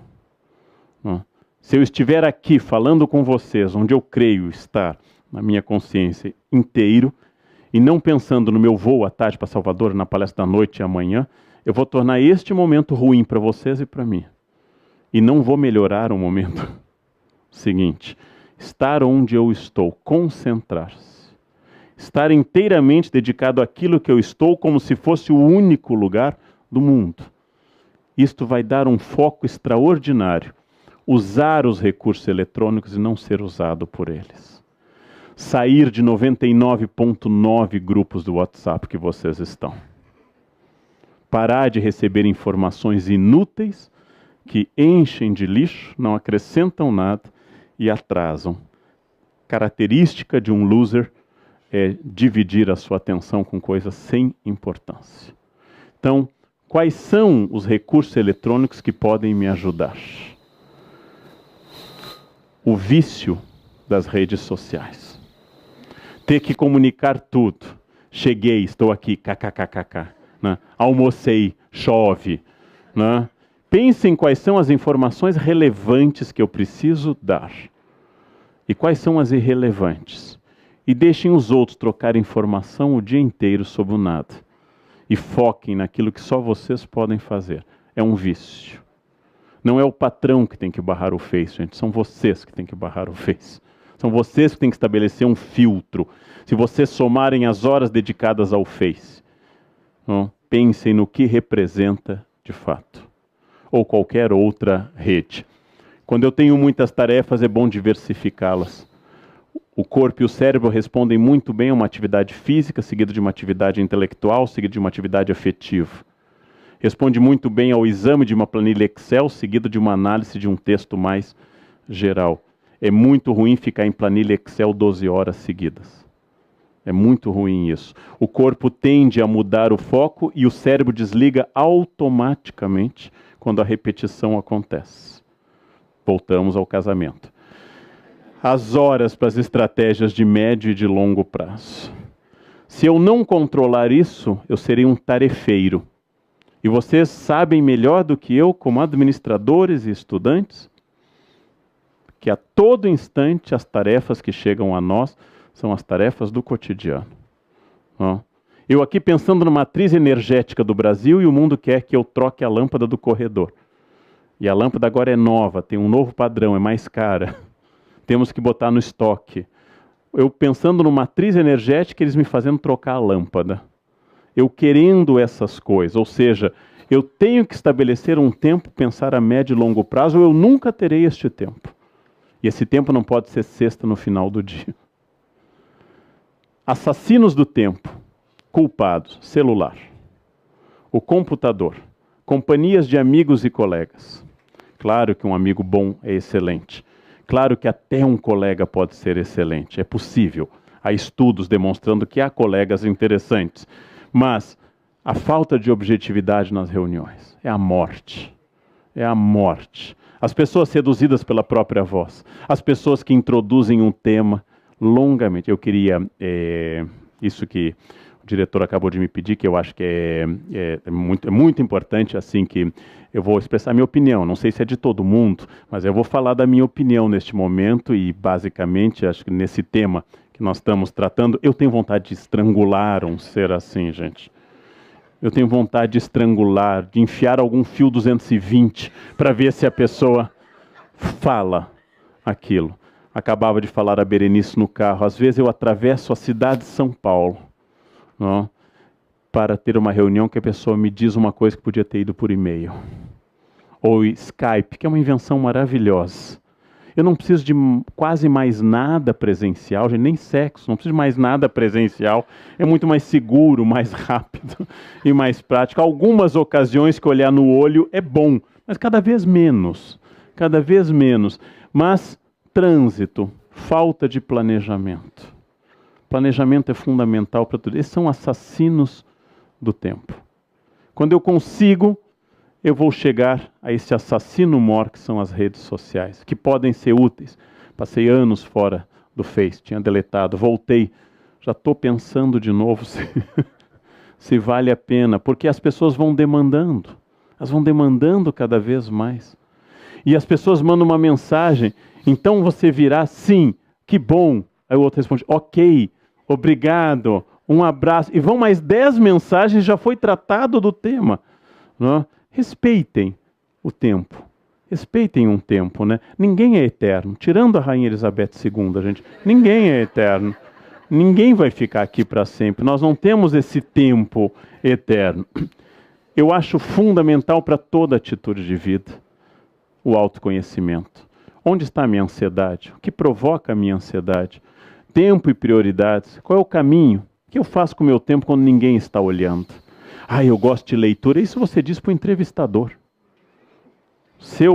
Se eu estiver aqui falando com vocês, onde eu creio estar na minha consciência inteiro, e não pensando no meu voo à tarde para Salvador, na palestra da noite e amanhã, eu vou tornar este momento ruim para vocês e para mim. E não vou melhorar o momento seguinte. Estar onde eu estou, concentrar-se. Estar inteiramente dedicado àquilo que eu estou como se fosse o único lugar do mundo. Isto vai dar um foco extraordinário. Usar os recursos eletrônicos e não ser usado por eles. Sair de 99,9 grupos do WhatsApp que vocês estão. Parar de receber informações inúteis que enchem de lixo, não acrescentam nada e atrasam. Característica de um loser é dividir a sua atenção com coisas sem importância. Então, quais são os recursos eletrônicos que podem me ajudar? O vício das redes sociais. Ter que comunicar tudo. Cheguei, estou aqui, kkkk. Né? Almocei, chove. Né? Pensem quais são as informações relevantes que eu preciso dar. E quais são as irrelevantes. E deixem os outros trocar informação o dia inteiro sobre o nada. E foquem naquilo que só vocês podem fazer. É um vício. Não é o patrão que tem que barrar o Face, gente. São vocês que têm que barrar o Face. São vocês que têm que estabelecer um filtro. Se vocês somarem as horas dedicadas ao Face, pensem no que representa de fato. Ou qualquer outra rede. Quando eu tenho muitas tarefas, é bom diversificá-las. O corpo e o cérebro respondem muito bem a uma atividade física, seguida de uma atividade intelectual, seguida de uma atividade afetiva. Responde muito bem ao exame de uma planilha Excel, seguido de uma análise de um texto mais geral. É muito ruim ficar em planilha Excel 12 horas seguidas. É muito ruim isso. O corpo tende a mudar o foco e o cérebro desliga automaticamente quando a repetição acontece. Voltamos ao casamento. As horas para as estratégias de médio e de longo prazo. Se eu não controlar isso, eu serei um tarefeiro. E vocês sabem melhor do que eu, como administradores e estudantes, que a todo instante as tarefas que chegam a nós são as tarefas do cotidiano. Eu aqui pensando na matriz energética do Brasil e o mundo quer que eu troque a lâmpada do corredor. E a lâmpada agora é nova, tem um novo padrão, é mais cara. Temos que botar no estoque. Eu pensando numa matriz energética, eles me fazendo trocar a lâmpada. Eu querendo essas coisas, ou seja, eu tenho que estabelecer um tempo, pensar a médio e longo prazo, ou eu nunca terei este tempo. E esse tempo não pode ser sexta no final do dia. Assassinos do tempo, culpados, celular, o computador, companhias de amigos e colegas. Claro que um amigo bom é excelente. Claro que até um colega pode ser excelente, é possível. Há estudos demonstrando que há colegas interessantes. Mas a falta de objetividade nas reuniões é a morte. É a morte. As pessoas seduzidas pela própria voz. As pessoas que introduzem um tema longamente. Eu queria, isso que o diretor acabou de me pedir, que eu acho que é muito importante, assim, que eu vou expressar minha opinião. Não sei se é de todo mundo, mas eu vou falar da minha opinião neste momento e, basicamente, acho que nesse tema que nós estamos tratando, eu tenho vontade de estrangular um ser assim, gente. Eu tenho vontade de estrangular, de enfiar algum fio 220 para ver se a pessoa fala aquilo. Acabava de falar a Berenice no carro. Às vezes eu atravesso a cidade de São Paulo, para ter uma reunião que a pessoa me diz uma coisa que podia ter ido por e-mail. Ou Skype, que é uma invenção maravilhosa. Eu não preciso de quase mais nada presencial, gente, nem sexo, não preciso de mais nada presencial. É muito mais seguro, mais rápido e mais prático. Algumas ocasiões que olhar no olho é bom, mas cada vez menos. Cada vez menos. Mas trânsito, falta de planejamento. Planejamento é fundamental para tudo. Esses são assassinos do tempo. Quando eu consigo, eu vou chegar a esse assassino mor que são as redes sociais, que podem ser úteis. Passei anos fora do Face, tinha deletado, voltei. Já estou pensando de novo se vale a pena, porque as pessoas vão demandando. Elas vão demandando cada vez mais. E as pessoas mandam uma mensagem, então você virá, sim, que bom. Aí o outro responde, ok, obrigado, um abraço. E vão mais 10 mensagens, já foi tratado do tema. Não é? Respeitem o tempo. Respeitem um tempo, né? Ninguém é eterno. Tirando a Rainha Elizabeth II, gente, ninguém é eterno. Ninguém vai ficar aqui para sempre. Nós não temos esse tempo eterno. Eu acho fundamental para toda atitude de vida o autoconhecimento. Onde está a minha ansiedade? O que provoca a minha ansiedade? Tempo e prioridades. Qual é o caminho? O que eu faço com o meu tempo quando ninguém está olhando? Eu gosto de leitura. Isso você diz para o entrevistador. Se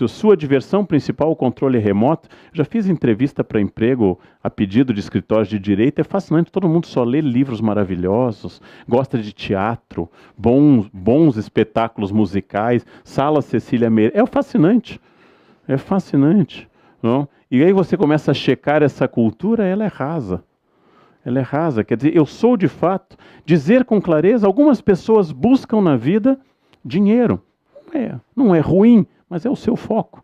sua diversão principal é o controle remoto, já fiz entrevista para emprego a pedido de escritórios de direito, é fascinante, todo mundo só lê livros maravilhosos, gosta de teatro, bons espetáculos musicais, Sala Cecília Meirelles, é fascinante. Não? E aí você começa a checar essa cultura, ela é rasa, quer dizer, eu sou de fato, dizer com clareza, algumas pessoas buscam na vida dinheiro, não é ruim, mas é o seu foco.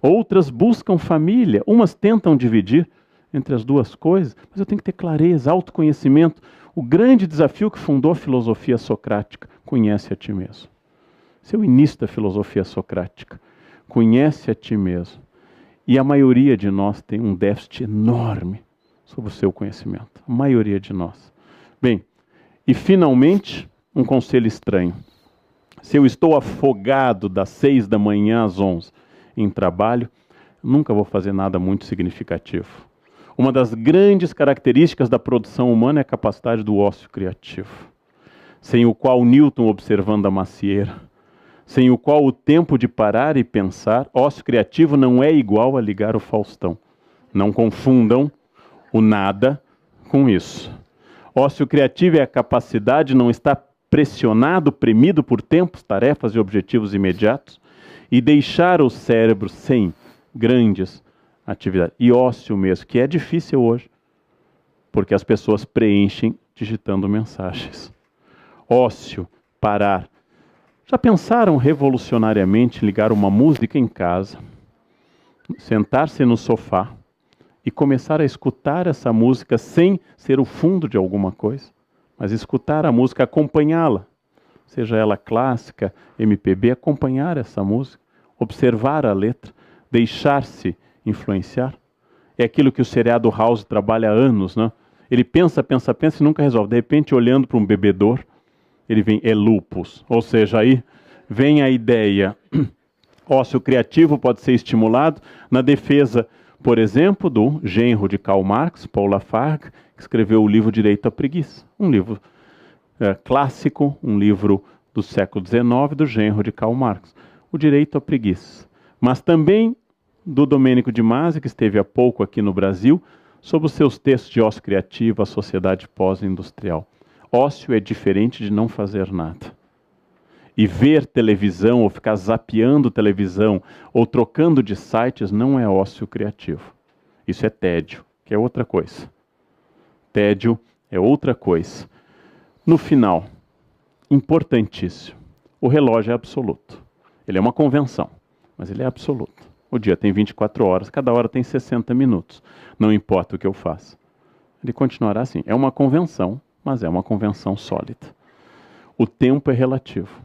Outras buscam família, umas tentam dividir entre as duas coisas, mas eu tenho que ter clareza, autoconhecimento. O grande desafio que fundou a filosofia socrática, conhece a ti mesmo. Esse é o início da filosofia socrática. Conhece a ti mesmo. E a maioria de nós tem um déficit enorme sobre o seu conhecimento. A maioria de nós. Bem, e finalmente, um conselho estranho. Se eu estou afogado das 6 da manhã às 11 em trabalho, nunca vou fazer nada muito significativo. Uma das grandes características da produção humana é a capacidade do ócio criativo, sem o qual Newton observando a macieira, sem o qual o tempo de parar e pensar, ócio criativo não é igual a ligar o Faustão. Não confundam o nada com isso. Ócio criativo é a capacidade de não estar pressionado, premido por tempos, tarefas e objetivos imediatos, e deixar o cérebro sem grandes atividades. E ócio mesmo, que é difícil hoje, porque as pessoas preenchem digitando mensagens. Ócio, parar. Já pensaram revolucionariamente em ligar uma música em casa, sentar-se no sofá e começar a escutar essa música sem ser o fundo de alguma coisa? Mas escutar a música, acompanhá-la, seja ela clássica, MPB, acompanhar essa música, observar a letra, deixar-se influenciar. É aquilo que o seriado House trabalha há anos, né? Ele pensa e nunca resolve. De repente, olhando para um bebedouro, ele vem, é lupus. Ou seja, aí vem a ideia. Ócio criativo pode ser estimulado na defesa, por exemplo, do genro de Karl Marx, Paul Lafargue, que escreveu o livro Direito à Preguiça. Um livro clássico, um livro do século XIX, do genro de Karl Marx. O Direito à Preguiça. Mas também do Domênico de Masi, que esteve há pouco aqui no Brasil, sobre os seus textos de ócio criativo, a sociedade pós-industrial. Ócio é diferente de não fazer nada. E ver televisão, ou ficar zapeando televisão, ou trocando de sites, não é ócio criativo. Isso é tédio, que é outra coisa. Tédio é outra coisa. No final, importantíssimo, o relógio é absoluto. Ele é uma convenção, mas ele é absoluto. O dia tem 24 horas, cada hora tem 60 minutos. Não importa o que eu faça. Ele continuará assim. É uma convenção, mas é uma convenção sólida. O tempo é relativo,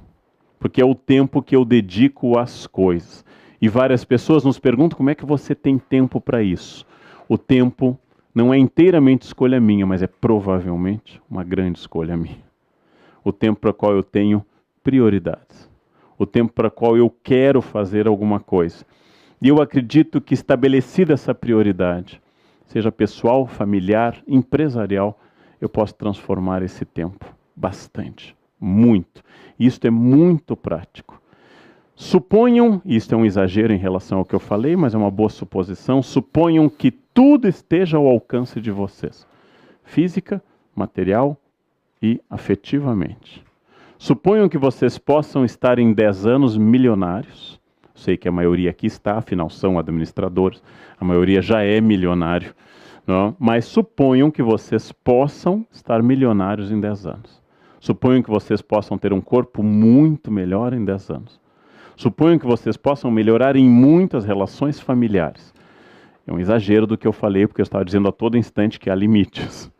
porque é o tempo que eu dedico às coisas. E várias pessoas nos perguntam como é que você tem tempo para isso. O tempo não é inteiramente escolha minha, mas é provavelmente uma grande escolha minha. O tempo para o qual eu tenho prioridades. O tempo para o qual eu quero fazer alguma coisa. E eu acredito que estabelecida essa prioridade, seja pessoal, familiar, empresarial, eu posso transformar esse tempo bastante, muito. E isso é muito prático. Suponham, e isto é um exagero em relação ao que eu falei, mas é uma boa suposição, suponham que tudo esteja ao alcance de vocês. física, material e afetivamente. Suponham que vocês possam estar em 10 anos milionários. Sei que a maioria aqui está, afinal são administradores, a maioria já é milionário, não? Mas suponham que vocês possam estar milionários em 10 anos. Suponham que vocês possam ter um corpo muito melhor em 10 anos. Suponham que vocês possam melhorar em muitas relações familiares. É um exagero do que eu falei, porque eu estava dizendo a todo instante que há limites.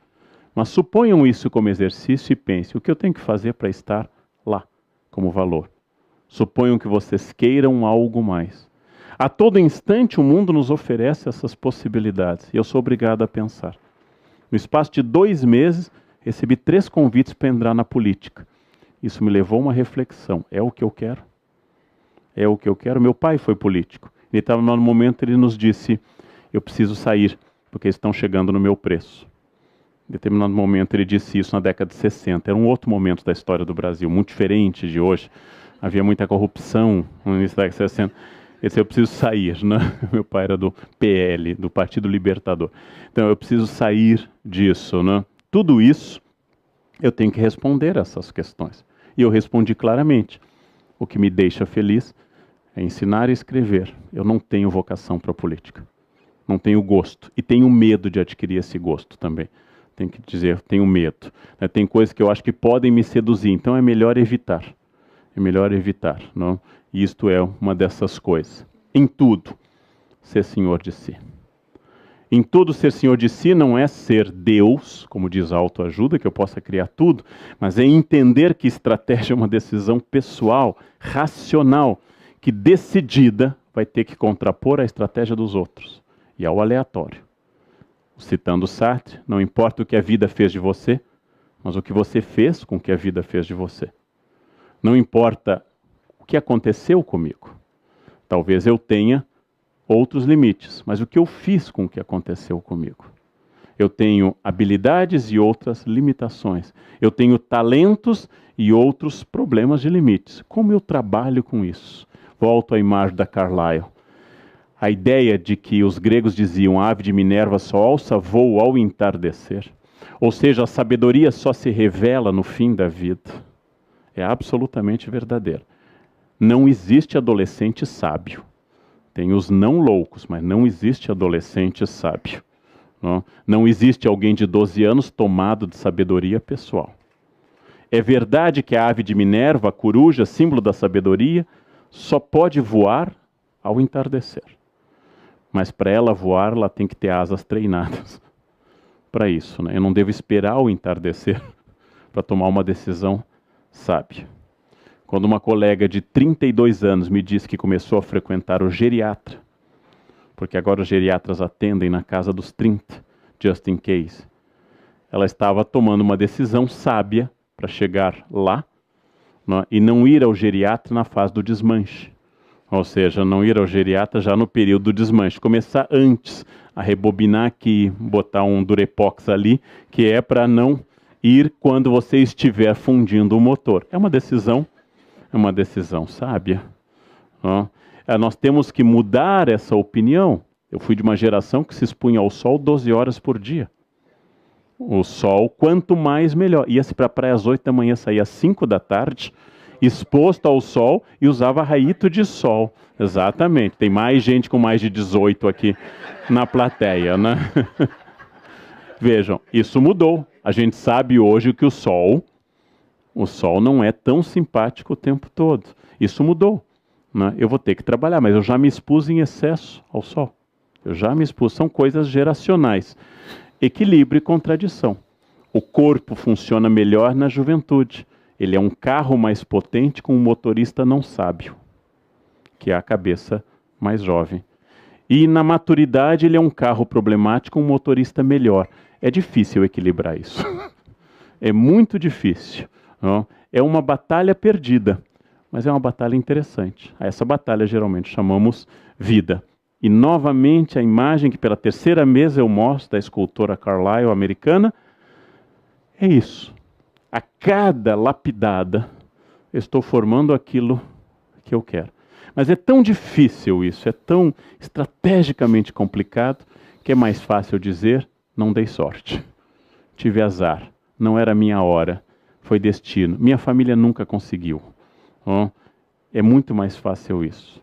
Mas suponham isso como exercício e pense, o que eu tenho que fazer para estar lá, como valor? Suponham que vocês queiram algo mais. A todo instante o mundo nos oferece essas possibilidades, e eu sou obrigado a pensar. No espaço de 2 meses, recebi 3 convites para entrar na política. Isso me levou a uma reflexão. É o que eu quero? É o que eu quero? Meu pai foi político. Ele estava no momento, ele nos disse, eu preciso sair, porque eles estão chegando no meu preço. Em determinado momento ele disse isso na década de 60. Era um outro momento da história do Brasil, muito diferente de hoje. Havia muita corrupção no início da década de 60. Ele disse, eu preciso sair, né? Meu pai era do PL, do Partido Libertador. Então eu preciso sair disso, né? Tudo isso, eu tenho que responder essas questões. E eu respondi claramente. O que me deixa feliz é ensinar e escrever. Eu não tenho vocação para a política. Não tenho gosto. E tenho medo de adquirir esse gosto também. Tenho que dizer, tenho medo. Tem coisas que eu acho que podem me seduzir, então é melhor evitar. É melhor evitar, não? E isto é uma dessas coisas. Em tudo, ser senhor de si. Em tudo, ser senhor de si não é ser Deus, como diz a autoajuda, que eu possa criar tudo, mas é entender que estratégia é uma decisão pessoal, racional, que decidida vai ter que contrapor a estratégia dos outros e ao aleatório. Citando Sartre, não importa o que a vida fez de você, mas o que você fez com o que a vida fez de você. Não importa o que aconteceu comigo. Talvez eu tenha outros limites, mas o que eu fiz com o que aconteceu comigo. Eu tenho habilidades e outras limitações. Eu tenho talentos e outros problemas de limites. Como eu trabalho com isso? Volto à imagem da Carlyle. A ideia de que os gregos diziam a ave de Minerva só alça voo ao entardecer, ou seja, a sabedoria só se revela no fim da vida, é absolutamente verdadeira. Não existe adolescente sábio. Tem os não loucos, mas não existe adolescente sábio. Não existe alguém de 12 anos tomado de sabedoria pessoal. É verdade que a ave de Minerva, a coruja, símbolo da sabedoria, só pode voar ao entardecer. Mas para ela voar, ela tem que ter asas treinadas para isso, né? Eu não devo esperar o entardecer para tomar uma decisão sábia. Quando uma colega de 32 anos me disse que começou a frequentar o geriatra, porque agora os geriatras atendem na casa dos 30, just in case, ela estava tomando uma decisão sábia para chegar lá, né, e não ir ao geriatra na fase do desmanche. Ou seja, não ir ao geriatra já no período do desmanche. Começar antes a rebobinar aqui, botar um Durepox ali, que é para não ir quando você estiver fundindo o motor. É uma decisão sábia. Nós temos que mudar essa opinião. Eu fui de uma geração que se expunha ao sol 12 horas por dia. O sol, quanto mais, melhor. Ia-se para a praia às 8 da manhã, saía às 5 da tarde, exposto ao sol e usava raíto de sol. Exatamente. Tem mais gente com mais de 18 aqui na plateia, né? Vejam, isso mudou. A gente sabe hoje que o sol não é tão simpático o tempo todo. Isso mudou, né? Eu vou ter que trabalhar, mas eu já me expus em excesso ao sol. Eu já me expus. São coisas geracionais. Equilíbrio e contradição. O corpo funciona melhor na juventude. Ele é um carro mais potente com um motorista não sábio, que é a cabeça mais jovem. E na maturidade ele é um carro problemático com um motorista melhor. É difícil equilibrar isso. É muito difícil. Não? É uma batalha perdida, mas é uma batalha interessante. A essa batalha geralmente chamamos vida. E novamente a imagem que pela terceira vez eu mostro da escultora Carlyle americana é isso. A cada lapidada, eu estou formando aquilo que eu quero. Mas é tão difícil isso, é tão estrategicamente complicado, que é mais fácil dizer, não dei sorte. tive azar, não era minha hora, foi destino. Minha família nunca conseguiu. É muito mais fácil isso.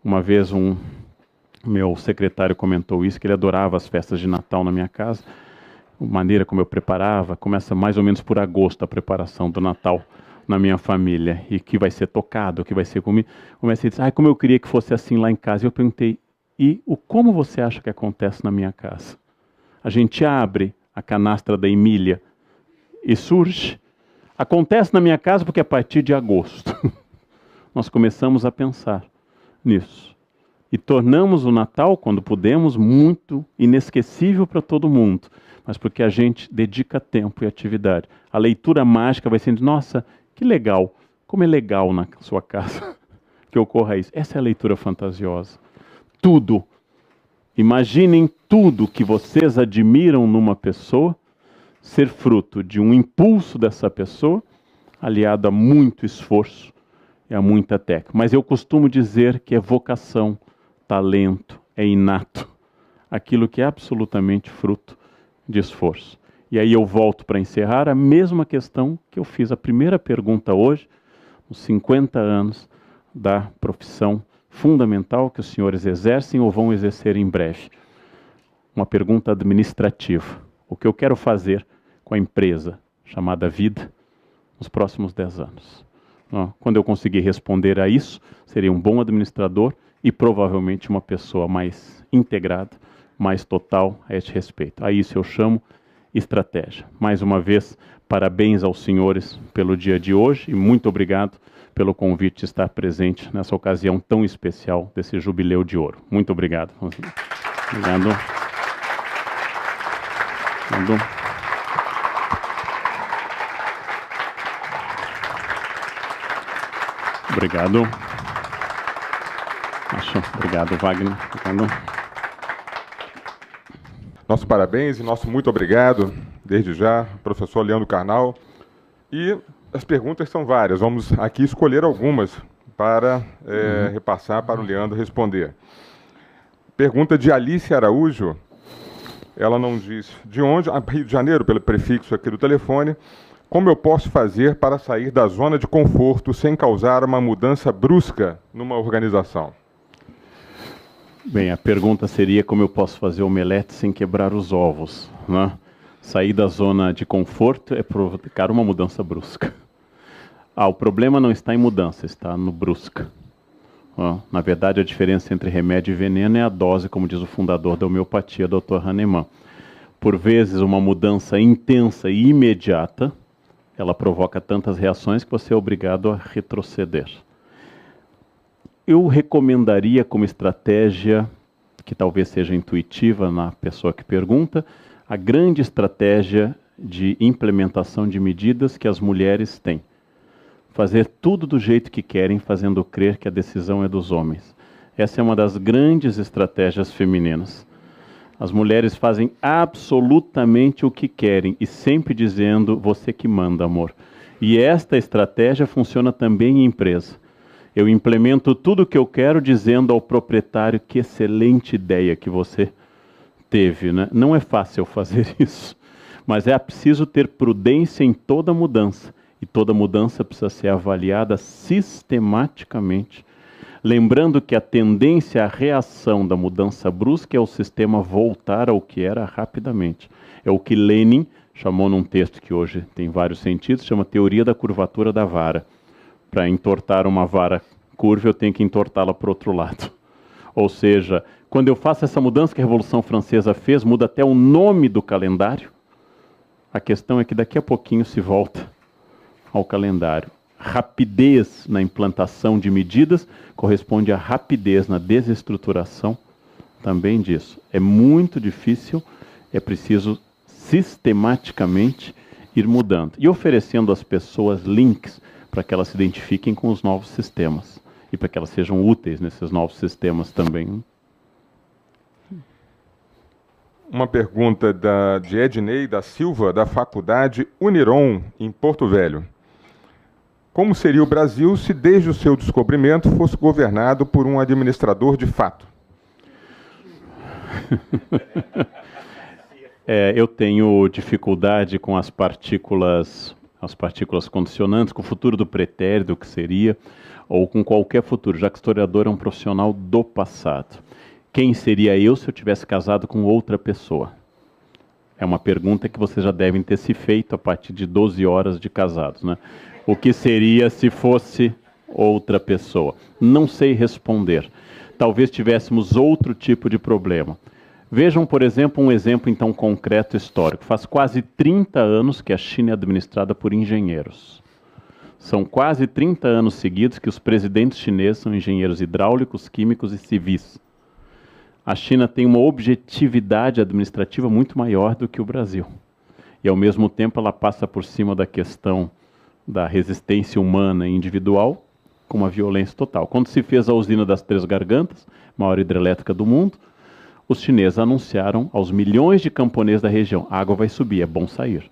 Uma vez meu secretário comentou isso, que ele adorava as festas de Natal na minha casa. A maneira como eu preparava, começa mais ou menos por agosto a preparação do Natal na minha família. E que vai ser tocado, que vai ser comido. Comecei a dizer, como eu queria que fosse assim lá em casa. E eu perguntei, como você acha que acontece na minha casa? A gente abre a canastra da Emília e surge. Acontece na minha casa porque a partir de agosto nós começamos a pensar nisso. E tornamos o Natal, quando pudemos, muito inesquecível para todo mundo. Mas porque a gente dedica tempo e atividade. A leitura mágica vai sendo, nossa, que legal. Como é legal na sua casa que ocorra isso. Essa é a leitura fantasiosa. Tudo. Imaginem tudo que vocês admiram numa pessoa ser fruto de um impulso dessa pessoa, aliado a muito esforço e a muita técnica. Mas eu costumo dizer que é vocação, talento, é inato. Aquilo que é absolutamente fruto de esforço. E aí eu volto para encerrar a mesma questão que eu fiz a primeira pergunta hoje, os 50 anos da profissão fundamental que os senhores exercem ou vão exercer em breve. Uma pergunta administrativa. O que eu quero fazer com a empresa chamada vida nos próximos 10 anos? Quando eu conseguir responder a isso, serei um bom administrador e provavelmente uma pessoa mais integrada, mais total a este respeito. A isso eu chamo estratégia. Mais uma vez, parabéns aos senhores pelo dia de hoje e muito obrigado pelo convite de estar presente nessa ocasião tão especial desse Jubileu de Ouro. Muito obrigado. Obrigado. Obrigado. Obrigado, Wagner. Obrigado. Nosso parabéns e nosso muito obrigado, desde já, professor Leandro Carnal. E as perguntas são várias, vamos aqui escolher algumas para repassar para o Leandro responder. Pergunta de Alice Araújo, ela não diz de onde, Rio de Janeiro, pelo prefixo aqui do telefone, como eu posso fazer para sair da zona de conforto sem causar uma mudança brusca numa organização? Bem, a pergunta seria como eu posso fazer omelete sem quebrar os ovos, né? Sair da zona de conforto é provocar uma mudança brusca. O problema não está em mudança, está no brusca. Na verdade, a diferença entre remédio e veneno é a dose, como diz o fundador da homeopatia, Dr. Hahnemann. Por vezes, uma mudança intensa e imediata, ela provoca tantas reações que você é obrigado a retroceder. Eu recomendaria como estratégia, que talvez seja intuitiva na pessoa que pergunta, a grande estratégia de implementação de medidas que as mulheres têm. Fazer tudo do jeito que querem, fazendo crer que a decisão é dos homens. Essa é uma das grandes estratégias femininas. As mulheres fazem absolutamente o que querem e sempre dizendo, você que manda, amor. E esta estratégia funciona também em empresa. Eu implemento tudo o que eu quero dizendo ao proprietário que excelente ideia que você teve, né? Não é fácil fazer isso, mas é preciso ter prudência em toda mudança. E toda mudança precisa ser avaliada sistematicamente. Lembrando que a tendência à reação da mudança brusca é o sistema voltar ao que era rapidamente. É o que Lenin chamou num texto que hoje tem vários sentidos, chama teoria da curvatura da vara. Para entortar uma vara curva, eu tenho que entortá-la para o outro lado. Ou seja, quando eu faço essa mudança que a Revolução Francesa fez, muda até o nome do calendário, a questão é que daqui a pouquinho se volta ao calendário. Rapidez na implantação de medidas corresponde à rapidez na desestruturação também disso. É muito difícil, é preciso sistematicamente ir mudando e oferecendo às pessoas links para que elas se identifiquem com os novos sistemas e para que elas sejam úteis nesses novos sistemas também. Uma pergunta de Ednei da Silva, da Faculdade Uniron, em Porto Velho. Como seria o Brasil se desde o seu descobrimento fosse governado por um administrador de fato? Eu tenho dificuldade com as partículas condicionantes, com o futuro do pretérito, que seria, ou com qualquer futuro, já que o historiador é um profissional do passado. Quem seria eu se eu tivesse casado com outra pessoa? É uma pergunta que vocês já devem ter se feito a partir de 12 horas de casados, né? O que seria se fosse outra pessoa? Não sei responder. Talvez tivéssemos outro tipo de problema. Vejam, por exemplo, um exemplo então concreto histórico. Faz quase 30 anos que a China é administrada por engenheiros. São quase 30 anos seguidos que os presidentes chineses são engenheiros hidráulicos, químicos e civis. A China tem uma objetividade administrativa muito maior do que o Brasil. E, ao mesmo tempo, ela passa por cima da questão da resistência humana e individual com uma violência total. Quando se fez a usina das Três Gargantas, maior hidrelétrica do mundo, os chineses anunciaram aos milhões de camponeses da região: a água vai subir, é bom sair.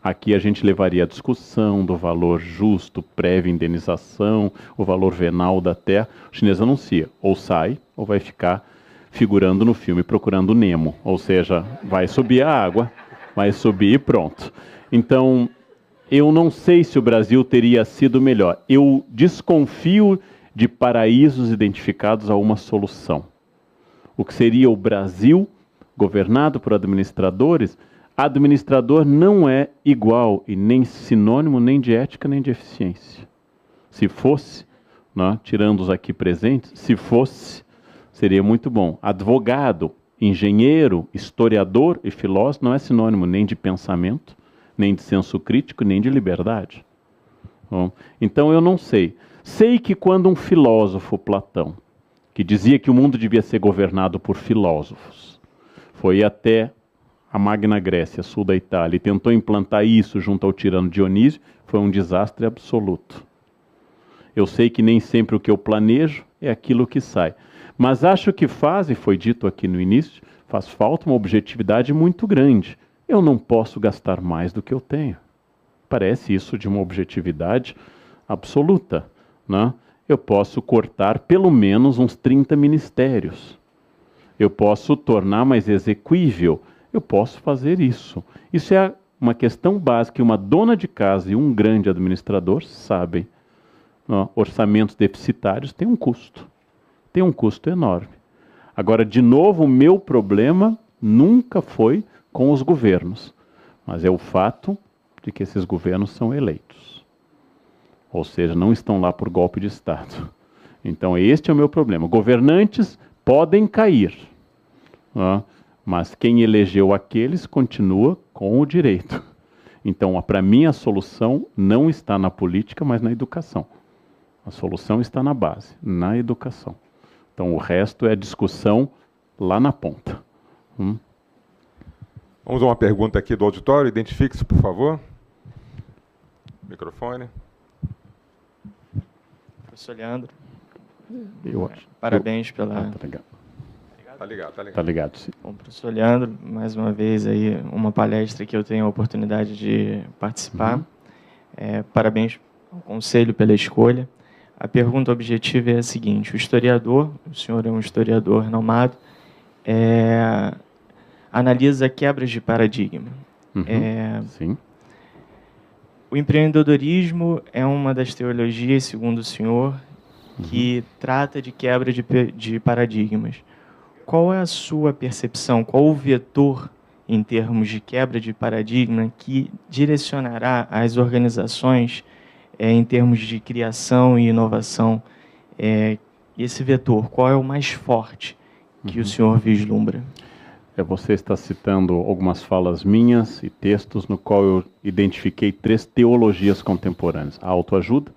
Aqui a gente levaria a discussão do valor justo, prévia indenização, o valor venal da terra. O chinês anuncia, ou sai, ou vai ficar figurando no filme Procurando Nemo. Ou seja, vai subir a água, vai subir e pronto. Então, eu não sei se o Brasil teria sido melhor. Eu desconfio de paraísos identificados a uma solução. O que seria o Brasil, governado por administradores, administrador não é igual e nem sinônimo nem de ética nem de eficiência. Se fosse, né, tirando os aqui presentes, se fosse, seria muito bom. Advogado, engenheiro, historiador e filósofo não é sinônimo nem de pensamento, nem de senso crítico, nem de liberdade. Bom, então eu não sei. Sei que quando um filósofo, Platão, que dizia que o mundo devia ser governado por filósofos, foi até a Magna Grécia, sul da Itália, e tentou implantar isso junto ao tirano Dionísio, foi um desastre absoluto. Eu sei que nem sempre o que eu planejo é aquilo que sai. Mas acho que faz, e foi dito aqui no início, faz falta uma objetividade muito grande. Eu não posso gastar mais do que eu tenho. Parece isso de uma objetividade absoluta, né? Eu posso cortar pelo menos uns 30 ministérios. Eu posso tornar mais exequível. Eu posso fazer isso. Isso é uma questão básica que uma dona de casa e um grande administrador sabem. Orçamentos deficitários têm um custo. Tem um custo enorme. Agora, de novo, o meu problema nunca foi com os governos, mas é o fato de que esses governos são eleitos. Ou seja, não estão lá por golpe de Estado. Então, este é o meu problema. Governantes podem cair, mas quem elegeu aqueles continua com o direito. Então, para mim, a solução não está na política, mas na educação. A solução está na base, na educação. Então, o resto é discussão lá na ponta. Vamos a uma pergunta aqui do auditório. Identifique-se, por favor. Microfone. Professor Leandro, Eu acho. parabéns pela... Tá ligado. Tá ligado, tá ligado. Tá ligado, sim. Bom, professor Leandro, mais uma vez aí uma palestra que eu tenho a oportunidade de participar. Parabéns ao Conselho pela escolha. A pergunta objetiva é a seguinte: o historiador, o senhor é um historiador renomado, analisa quebras de paradigma. Sim. O empreendedorismo é uma das teologias, segundo o senhor, que trata de quebra de paradigmas. Qual é a sua percepção? Qual o vetor, em termos de quebra de paradigma, que direcionará as organizações em termos de criação e inovação? Esse vetor, qual é o mais forte que o senhor vislumbra? Você está citando algumas falas minhas e textos no qual eu identifiquei 3 teologias contemporâneas: a autoajuda,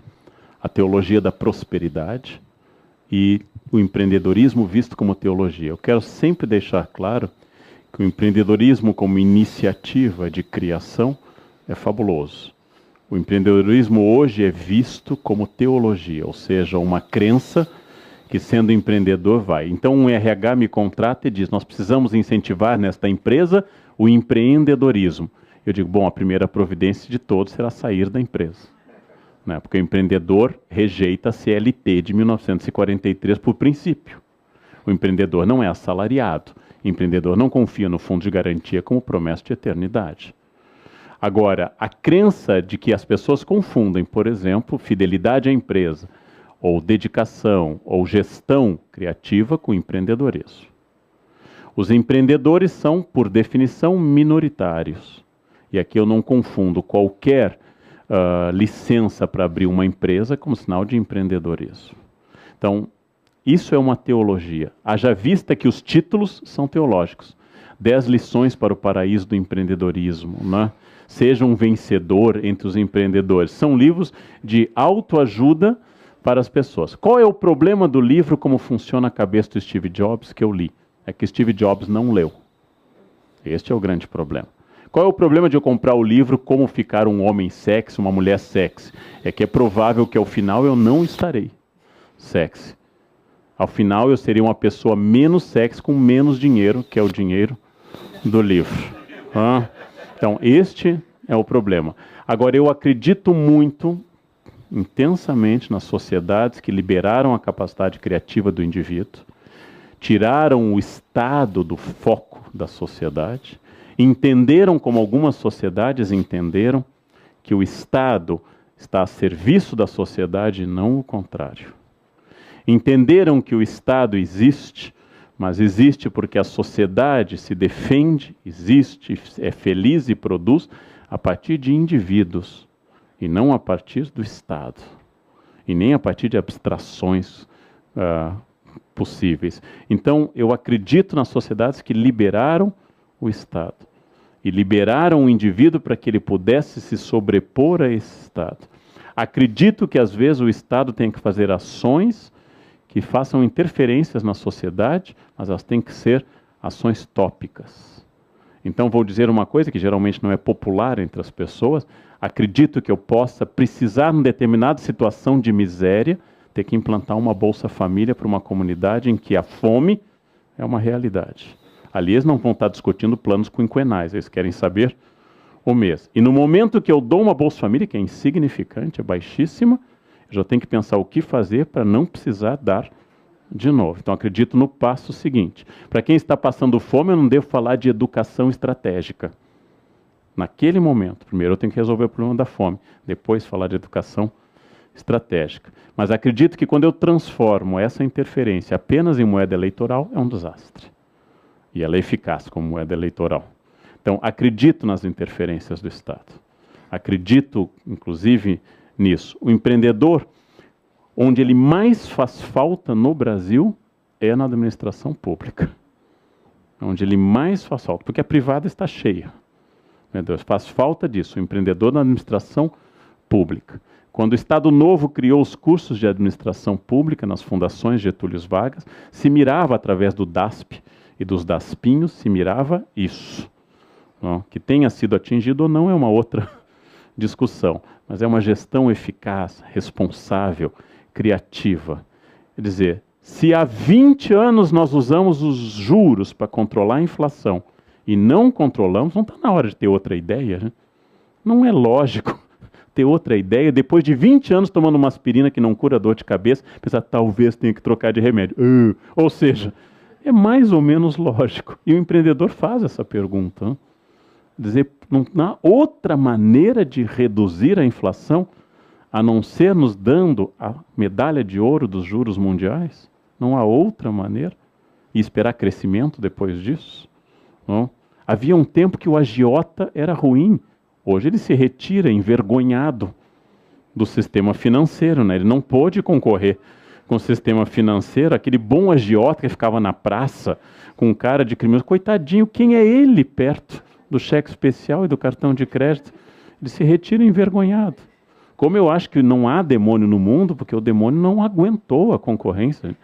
a teologia da prosperidade e o empreendedorismo visto como teologia. Eu quero sempre deixar claro que o empreendedorismo como iniciativa de criação é fabuloso. O empreendedorismo hoje é visto como teologia, ou seja, uma crença que, sendo empreendedor, vai. Então, um RH me contrata e diz: nós precisamos incentivar nesta empresa o empreendedorismo. Eu digo: bom, a primeira providência de todos será sair da empresa. Né? Porque o empreendedor rejeita a CLT de 1943 por princípio. O empreendedor não é assalariado. empreendedor não confia no fundo de garantia como promessa de eternidade. Agora, a crença de que as pessoas confundem, por exemplo, fidelidade à empresa, ou dedicação, ou gestão criativa com empreendedorismo. Os empreendedores são, por definição, minoritários. E aqui eu não confundo qualquer licença para abrir uma empresa como sinal de empreendedorismo. Então, isso é uma teologia. Haja vista que os títulos são teológicos. 10 lições para o paraíso do empreendedorismo, né? Seja um vencedor entre os empreendedores. São livros de autoajuda para as pessoas. Qual é o problema do livro Como Funciona a Cabeça do Steve Jobs que eu li? É que Steve Jobs não leu. Este é o grande problema. Qual é o problema de eu comprar o livro Como Ficar um Homem Sexy, uma Mulher Sexy? É que é provável que ao final eu não estarei sexy. Ao final eu seria uma pessoa menos sexy com menos dinheiro, que é o dinheiro do livro. Então, este é o problema. Agora, eu acredito muito, intensamente, nas sociedades que liberaram a capacidade criativa do indivíduo, tiraram o Estado do foco da sociedade, entenderam, como algumas sociedades entenderam, que o Estado está a serviço da sociedade e não o contrário. Entenderam que o Estado existe, mas existe porque a sociedade se defende, existe, é feliz e produz a partir de indivíduos, e não a partir do Estado, e nem a partir de abstrações possíveis. Então, eu acredito nas sociedades que liberaram o Estado, e liberaram o indivíduo para que ele pudesse se sobrepor a esse Estado. Acredito que, às vezes, o Estado tem que fazer ações que façam interferências na sociedade, mas elas têm que ser ações tópicas. Então, vou dizer uma coisa que geralmente não é popular entre as pessoas. Acredito que eu possa precisar, em determinada situação de miséria, ter que implantar uma Bolsa Família para uma comunidade em que a fome é uma realidade. Ali eles não vão estar discutindo planos quinquenais, eles querem saber o mês. E no momento que eu dou uma Bolsa Família, que é insignificante, é baixíssima, eu já tenho que pensar o que fazer para não precisar dar de novo. Então, acredito no passo seguinte. Para quem está passando fome, eu não devo falar de educação estratégica. Naquele momento, primeiro eu tenho que resolver o problema da fome, depois falar de educação estratégica. Mas acredito que quando eu transformo essa interferência apenas em moeda eleitoral, é um desastre. E ela é eficaz como moeda eleitoral. Então, acredito nas interferências do Estado. Acredito, inclusive, nisso. O empreendedor, onde ele mais faz falta no Brasil, é na administração pública. Onde ele mais faz falta, porque a privada está cheia. Meu Deus, faz falta disso, o empreendedor na administração pública. Quando o Estado Novo criou os cursos de administração pública nas fundações Getúlio Vargas, se mirava através do DASP e dos DASPinhos, se mirava isso. Não? Que tenha sido atingido ou não é uma outra discussão, mas é uma gestão eficaz, responsável, criativa. Quer dizer, se há 20 anos nós usamos os juros para controlar a inflação e não controlamos, não está na hora de ter outra ideia, né? Não é lógico ter outra ideia, depois de 20 anos tomando uma aspirina que não cura dor de cabeça, pensar, talvez tenha que trocar de remédio. Ou seja, é mais ou menos lógico. E o empreendedor faz essa pergunta. Né? Dizer, não há outra maneira de reduzir a inflação a não ser nos dando a medalha de ouro dos juros mundiais? Não há outra maneira? E esperar crescimento depois disso? Não? Havia um tempo que o agiota era ruim. Hoje ele se retira envergonhado do sistema financeiro. Né? Ele não pôde concorrer com o sistema financeiro. Aquele bom agiota que ficava na praça com cara de criminoso. Coitadinho, quem é ele perto do cheque especial e do cartão de crédito? Ele se retira envergonhado. Como eu acho que não há demônio no mundo, porque o demônio não aguentou a concorrência.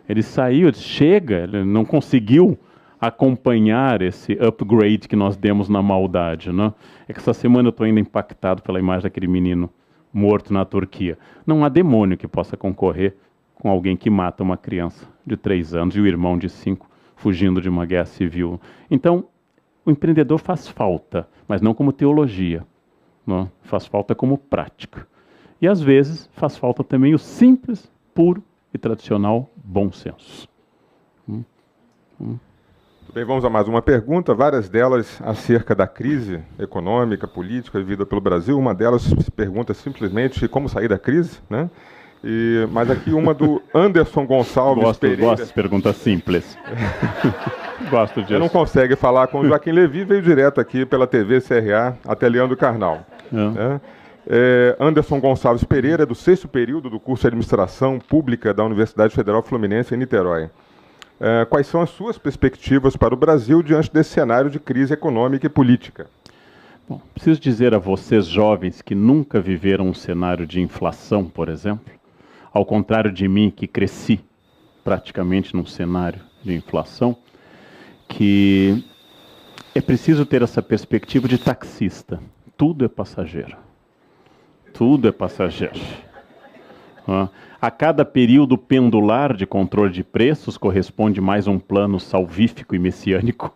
Ele saiu, ele chega, ele não conseguiu acompanhar esse upgrade que nós demos na maldade. Né? É que essa semana eu estou ainda impactado pela imagem daquele menino morto na Turquia. Não há demônio que possa concorrer com alguém que mata uma criança de 3 anos e o irmão de 5 fugindo de uma guerra civil. Então, o empreendedor faz falta, mas não como teologia. Não? Faz falta como prática. E às vezes faz falta também o simples, puro e tradicional bom senso. Muito Bem, vamos a mais uma pergunta, várias delas acerca da crise econômica, política vivida pelo Brasil. Uma delas se pergunta simplesmente como sair da crise, né? Mas aqui uma do Anderson Gonçalves Pereira. Gosto de perguntas simples. Gosto disso. Ele não consegue falar com o Joaquim Levy, veio direto aqui pela TV CRA até Leandro Carnal. Né? Anderson Gonçalves Pereira, é do 6º período do curso de Administração Pública da Universidade Federal Fluminense, em Niterói. Quais são as suas perspectivas para o Brasil diante desse cenário de crise econômica e política? Bom, preciso dizer a vocês, jovens, que nunca viveram um cenário de inflação, por exemplo, ao contrário de mim, que cresci praticamente num cenário de inflação, que é preciso ter essa perspectiva de taxista. Tudo é passageiro. Tudo é passageiro. A cada período pendular de controle de preços corresponde mais um plano salvífico e messiânico,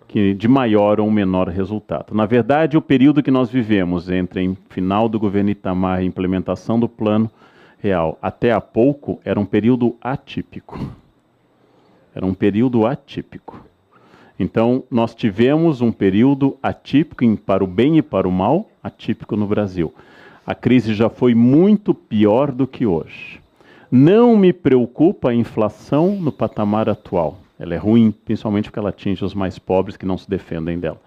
que de maior ou menor resultado. Na verdade, o período que nós vivemos entre o final do governo Itamar e a implementação do plano real até há pouco era um período atípico. Era um período atípico. Então, nós tivemos um período atípico para o bem e para o mal, atípico no Brasil. A crise já foi muito pior do que hoje. Não me preocupa a inflação no patamar atual. Ela é ruim, principalmente porque ela atinge os mais pobres que não se defendem dela.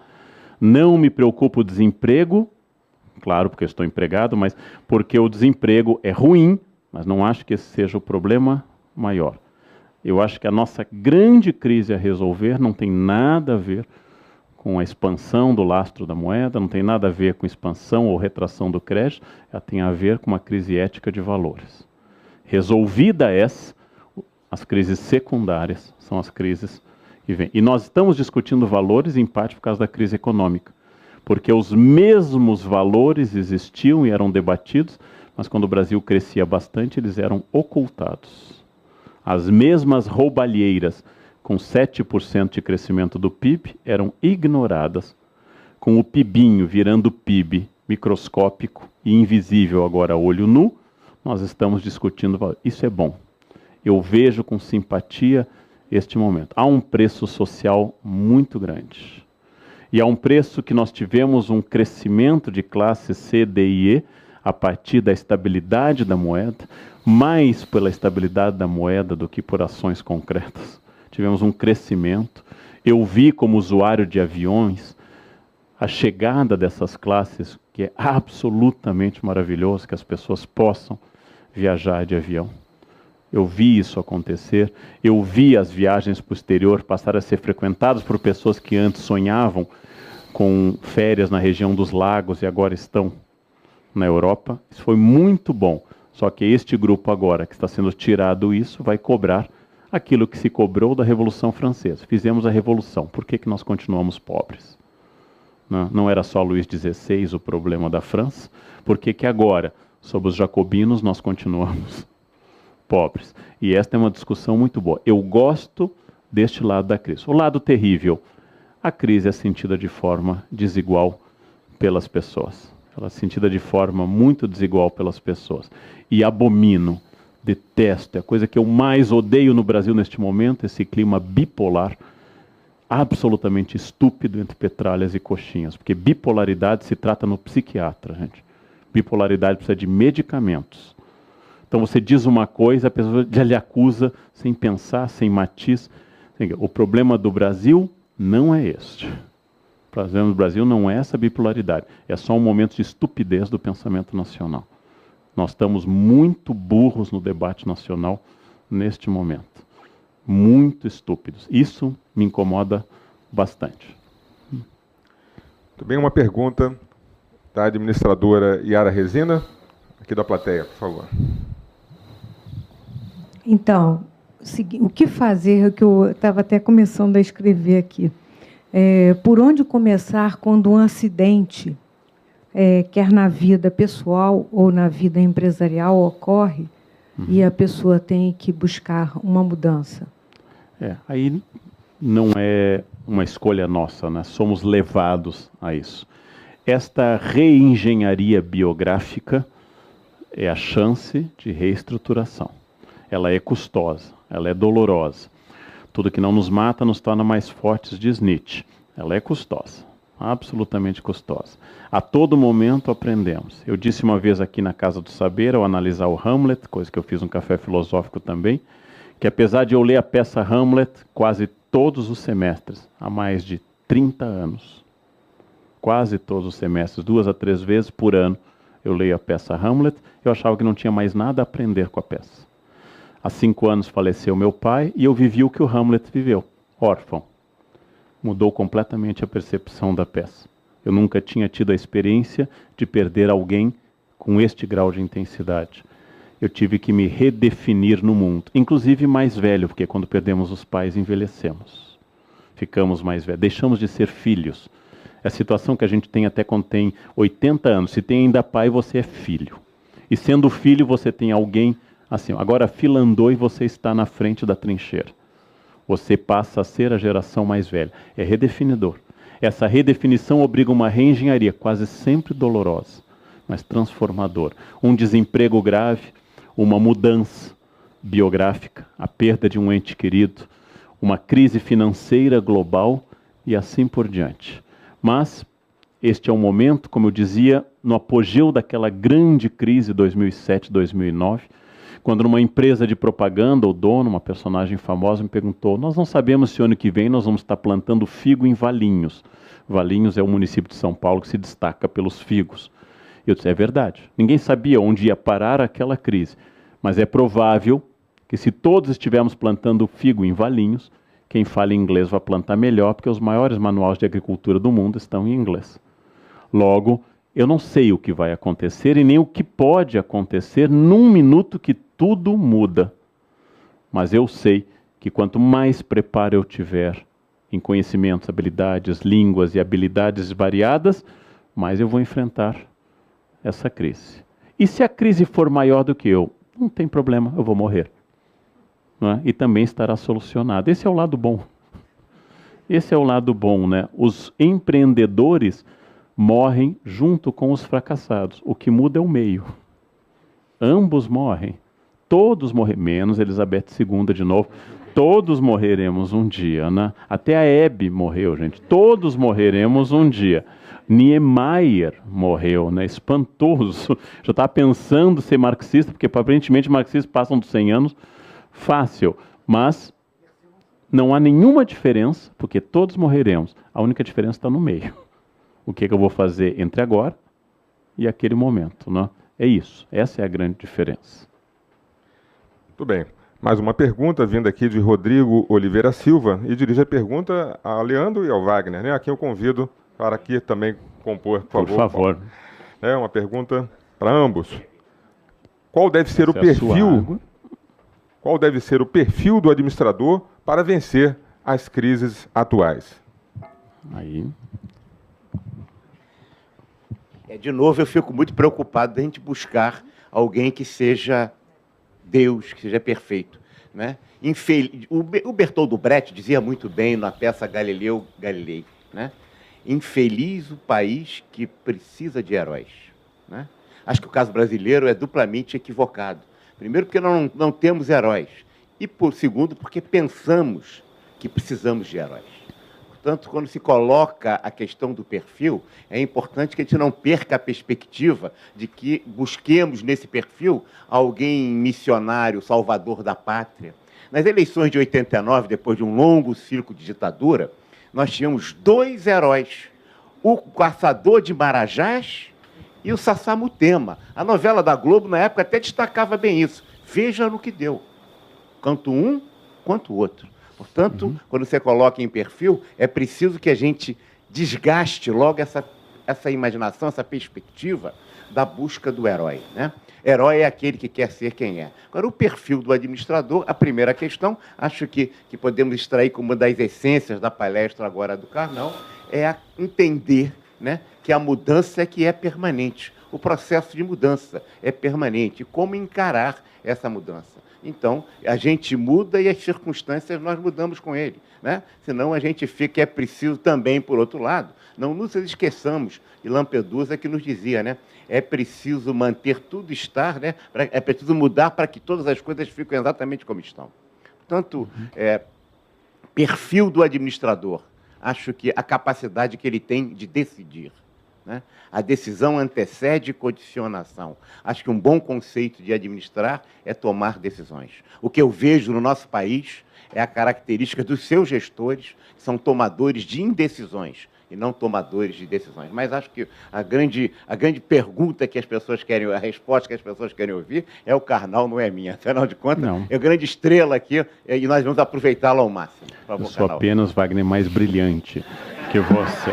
Não me preocupa o desemprego, claro, porque eu estou empregado, mas porque o desemprego é ruim, mas não acho que esse seja o problema maior. Eu acho que a nossa grande crise a resolver não tem nada a ver com a expansão do lastro da moeda, não tem nada a ver com expansão ou retração do crédito, ela tem a ver com uma crise ética de valores. Resolvida essa, as crises secundárias são as crises que vêm. E nós estamos discutindo valores, em parte, por causa da crise econômica. Porque os mesmos valores existiam e eram debatidos, mas quando o Brasil crescia bastante, eles eram ocultados. As mesmas roubalheiras, com 7% de crescimento do PIB, eram ignoradas, com o PIBinho virando PIB microscópico e invisível agora a olho nu. Nós estamos discutindo valor. Isso é bom. Eu vejo com simpatia este momento. Há um preço social muito grande. E há um preço que nós tivemos um crescimento de classe C, D e E a partir da estabilidade da moeda, mais pela estabilidade da moeda do que por ações concretas. Tivemos um crescimento. Eu vi como usuário de aviões a chegada dessas classes, que é absolutamente maravilhoso que as pessoas possam viajar de avião. Eu vi isso acontecer, eu vi as viagens para o exterior passar a ser frequentadas por pessoas que antes sonhavam com férias na região dos lagos e agora estão na Europa. Isso foi muito bom. Só que este grupo agora, que está sendo tirado isso, vai cobrar aquilo que se cobrou da Revolução Francesa. Fizemos a Revolução. Por que nós continuamos pobres? Não era só Luís XVI o problema da França. Por que agora, sob os jacobinos, nós continuamos pobres? E esta é uma discussão muito boa. Eu gosto deste lado da crise. O lado terrível, a crise é sentida de forma desigual pelas pessoas. Ela é sentida de forma muito desigual pelas pessoas. E abomino, detesto, é a coisa que eu mais odeio no Brasil neste momento, esse clima bipolar, absolutamente estúpido entre petralhas e coxinhas. Porque bipolaridade se trata no psiquiatra, gente. Bipolaridade precisa de medicamentos. Então você diz uma coisa, a pessoa já lhe acusa, sem pensar, sem matiz. O problema do Brasil não é este. O problema do Brasil não é essa bipolaridade. É só um momento de estupidez do pensamento nacional. Nós estamos muito burros no debate nacional neste momento. Muito estúpidos. Isso me incomoda bastante. Muito bem, uma pergunta da administradora Yara Resina, aqui da plateia, por favor. Então, o que fazer, que eu estava até começando a escrever aqui. Por onde começar quando um acidente, quer na vida pessoal ou na vida empresarial, ocorre e a pessoa tem que buscar uma mudança? Aí não é uma escolha nossa, né? Somos levados a isso. Esta reengenharia biográfica é a chance de reestruturação. Ela é custosa, ela é dolorosa. Tudo que não nos mata nos torna mais fortes, diz Nietzsche. Ela é custosa, absolutamente custosa. A todo momento aprendemos. Eu disse uma vez aqui na Casa do Saber, ao analisar o Hamlet, coisa que eu fiz um café filosófico também, que apesar de eu ler a peça Hamlet quase todos os semestres, há mais de 30 anos, quase todos os semestres, 2 a 3 vezes por ano, eu leio a peça Hamlet, eu achava que não tinha mais nada a aprender com a peça. Há 5 anos faleceu meu pai e eu vivi o que o Hamlet viveu, órfão. Mudou completamente a percepção da peça. Eu nunca tinha tido a experiência de perder alguém com este grau de intensidade. Eu tive que me redefinir no mundo, inclusive mais velho, porque quando perdemos os pais envelhecemos. Ficamos mais velhos, deixamos de ser filhos. É a situação que a gente tem até quando tem 80 anos. Se tem ainda pai, você é filho. E sendo filho, você tem alguém assim. Agora, fila andou e você está na frente da trincheira. Você passa a ser a geração mais velha. É redefinidor. Essa redefinição obriga uma reengenharia, quase sempre dolorosa, mas transformadora. Um desemprego grave, uma mudança biográfica, a perda de um ente querido, uma crise financeira global e assim por diante. Mas este é um momento, como eu dizia, no apogeu daquela grande crise 2007-2009, quando numa empresa de propaganda, o dono, uma personagem famosa, me perguntou: nós não sabemos se ano que vem nós vamos estar plantando figo em Valinhos. Valinhos é um município de São Paulo que se destaca pelos figos. Eu disse: é verdade. Ninguém sabia onde ia parar aquela crise. Mas é provável que se todos estivermos plantando figo em Valinhos, quem fala inglês vai plantar melhor, porque os maiores manuais de agricultura do mundo estão em inglês. Logo, eu não sei o que vai acontecer e nem o que pode acontecer num minuto que tudo muda. Mas eu sei que quanto mais preparo eu tiver em conhecimentos, habilidades, línguas e habilidades variadas, mais eu vou enfrentar essa crise. E se a crise for maior do que eu, não tem problema, eu vou morrer. Não é? E também estará solucionado. Esse é o lado bom. Esse é o lado bom, né? Os empreendedores morrem junto com os fracassados. O que muda é o meio. Ambos morrem. Todos morrem, menos Elizabeth II de novo. Todos morreremos um dia, né? Até a Hebe morreu, gente. Todos morreremos um dia. Niemeyer morreu, né? Espantoso. Já estava pensando ser marxista, porque aparentemente marxistas passam dos 100 anos fácil. Mas não há nenhuma diferença, porque todos morreremos. A única diferença está no meio. O que eu vou fazer entre agora e aquele momento, né? É isso. Essa é a grande diferença. Muito bem. Mais uma pergunta vinda aqui de Rodrigo Oliveira Silva e dirige a pergunta a Leandro e ao Wagner, né? A quem eu convido para aqui também compor, por favor. Por favor. É uma pergunta para ambos. Qual deve ser o perfil? Qual deve ser o perfil do administrador para vencer as crises atuais? Aí. De novo, eu fico muito preocupado da gente buscar alguém que seja Deus, que seja perfeito, né? O Bertold Brecht dizia muito bem na peça Galileu Galilei, né? Infeliz o país que precisa de heróis, né? Acho que o caso brasileiro é duplamente equivocado. Primeiro, porque não temos heróis. E, segundo, porque pensamos que precisamos de heróis. Portanto, quando se coloca a questão do perfil, é importante que a gente não perca a perspectiva de que busquemos nesse perfil alguém missionário, salvador da pátria. Nas eleições de 89, depois de um longo ciclo de ditadura, nós tínhamos 2 heróis, o Caçador de Marajás e o Sassamutema. A novela da Globo, na época, até destacava bem isso. Veja no que deu, tanto um quanto o outro. Portanto, quando você coloca em perfil, é preciso que a gente desgaste logo essa imaginação, essa perspectiva da busca do herói, né? Herói é aquele que quer ser quem é. Agora, o perfil do administrador, a primeira questão, acho que podemos extrair como uma das essências da palestra agora do Karnal, é entender, né, que a mudança é que é permanente. O processo de mudança é permanente. E como encarar essa mudança? Então, a gente muda e as circunstâncias nós mudamos com ele, né? Senão a gente fica, é preciso também, por outro lado, não nos esqueçamos, e Lampedusa que nos dizia, né? É preciso manter tudo estar, né? É preciso mudar para que todas as coisas fiquem exatamente como estão. Portanto, perfil do administrador. Acho que a capacidade que ele tem de decidir, né? A decisão antecede condicionação. Acho que um bom conceito de administrar é tomar decisões. O que eu vejo no nosso país é a característica dos seus gestores, que são tomadores de indecisões e não tomadores de decisões. Mas acho que a grande pergunta que as pessoas querem, a resposta que as pessoas querem ouvir é o Karnal, não é minha. Afinal de contas, não. É a grande estrela aqui e nós vamos aproveitá-la ao máximo. Por favor, eu sou Karnal. apenas, Wagner, mais brilhante que você.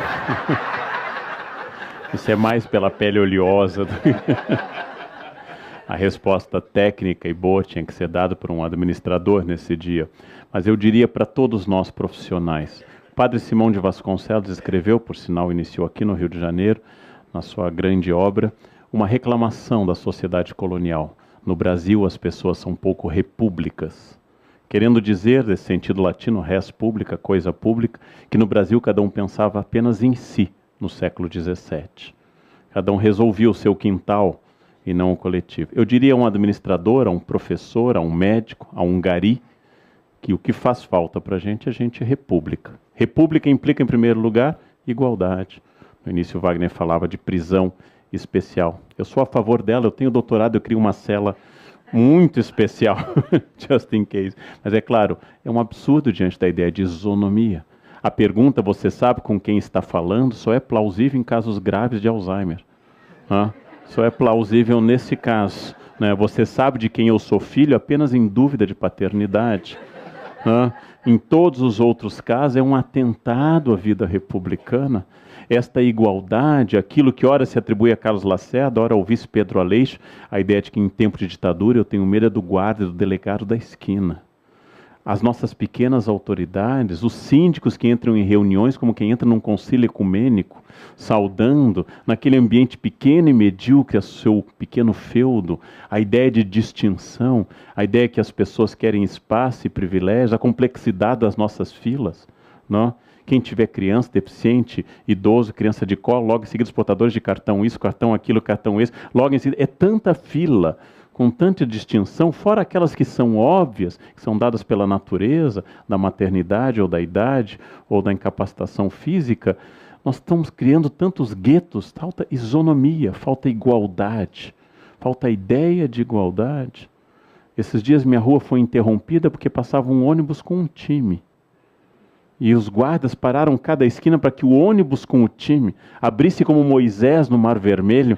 Isso é mais pela pele oleosa. A resposta técnica e boa tinha que ser dada por um administrador nesse dia. Mas eu diria para todos nós profissionais. O padre Simão de Vasconcelos escreveu, por sinal iniciou aqui no Rio de Janeiro, na sua grande obra, uma reclamação da sociedade colonial. No Brasil as pessoas são pouco repúblicas. Querendo dizer, nesse sentido latino, res publica, coisa pública, que no Brasil cada um pensava apenas em si, no século XVII. Cada um resolvia o seu quintal e não o coletivo. Eu diria a um administrador, a um professor, a um médico, a um gari, que o que faz falta para a gente é república. República implica, em primeiro lugar, igualdade. No início, o Wagner falava de prisão especial. Eu sou a favor dela, eu tenho doutorado, eu crio uma cela muito especial, just in case. Mas é claro, é um absurdo diante da ideia de isonomia. A pergunta, você sabe com quem está falando, só é plausível em casos graves de Alzheimer. Só é plausível nesse caso. Né? Você sabe de quem eu sou filho apenas em dúvida de paternidade. Em todos os outros casos é um atentado à vida republicana. Esta igualdade, aquilo que ora se atribui a Carlos Lacerda, ora ao vice Pedro Aleixo, a ideia de que em tempo de ditadura eu tenho medo do guarda, do delegado da esquina. As nossas pequenas autoridades, os síndicos que entram em reuniões como quem entra num concílio ecumênico, saudando, naquele ambiente pequeno e medíocre, o seu pequeno feudo, a ideia de distinção, a ideia que as pessoas querem espaço e privilégio, a complexidade das nossas filas, não? Quem tiver criança, deficiente, idoso, criança de colo, logo em seguida os portadores de cartão isso, cartão aquilo, cartão esse, logo em seguida, é tanta fila, com tanta distinção, fora aquelas que são óbvias, que são dadas pela natureza, da maternidade ou da idade, ou da incapacitação física, nós estamos criando tantos guetos, falta isonomia, falta igualdade, falta a ideia de igualdade. Esses dias minha rua foi interrompida porque passava um ônibus com um time. E os guardas pararam cada esquina para que o ônibus com o time abrisse como Moisés no Mar Vermelho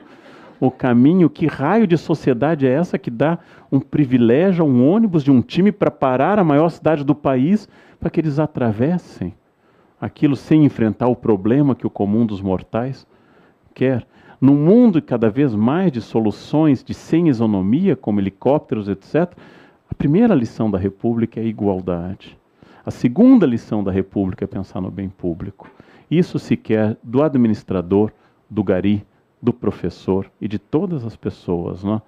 o caminho. Que raio de sociedade é essa que dá um privilégio a um ônibus de um time para parar a maior cidade do país para que eles atravessem aquilo sem enfrentar o problema que o comum dos mortais quer? Num mundo cada vez mais de soluções de sem isonomia, como helicópteros, etc., a primeira lição da República é a igualdade. A segunda lição da República é pensar no bem público. Isso se quer do administrador, do gari, do professor e de todas as pessoas. Não é?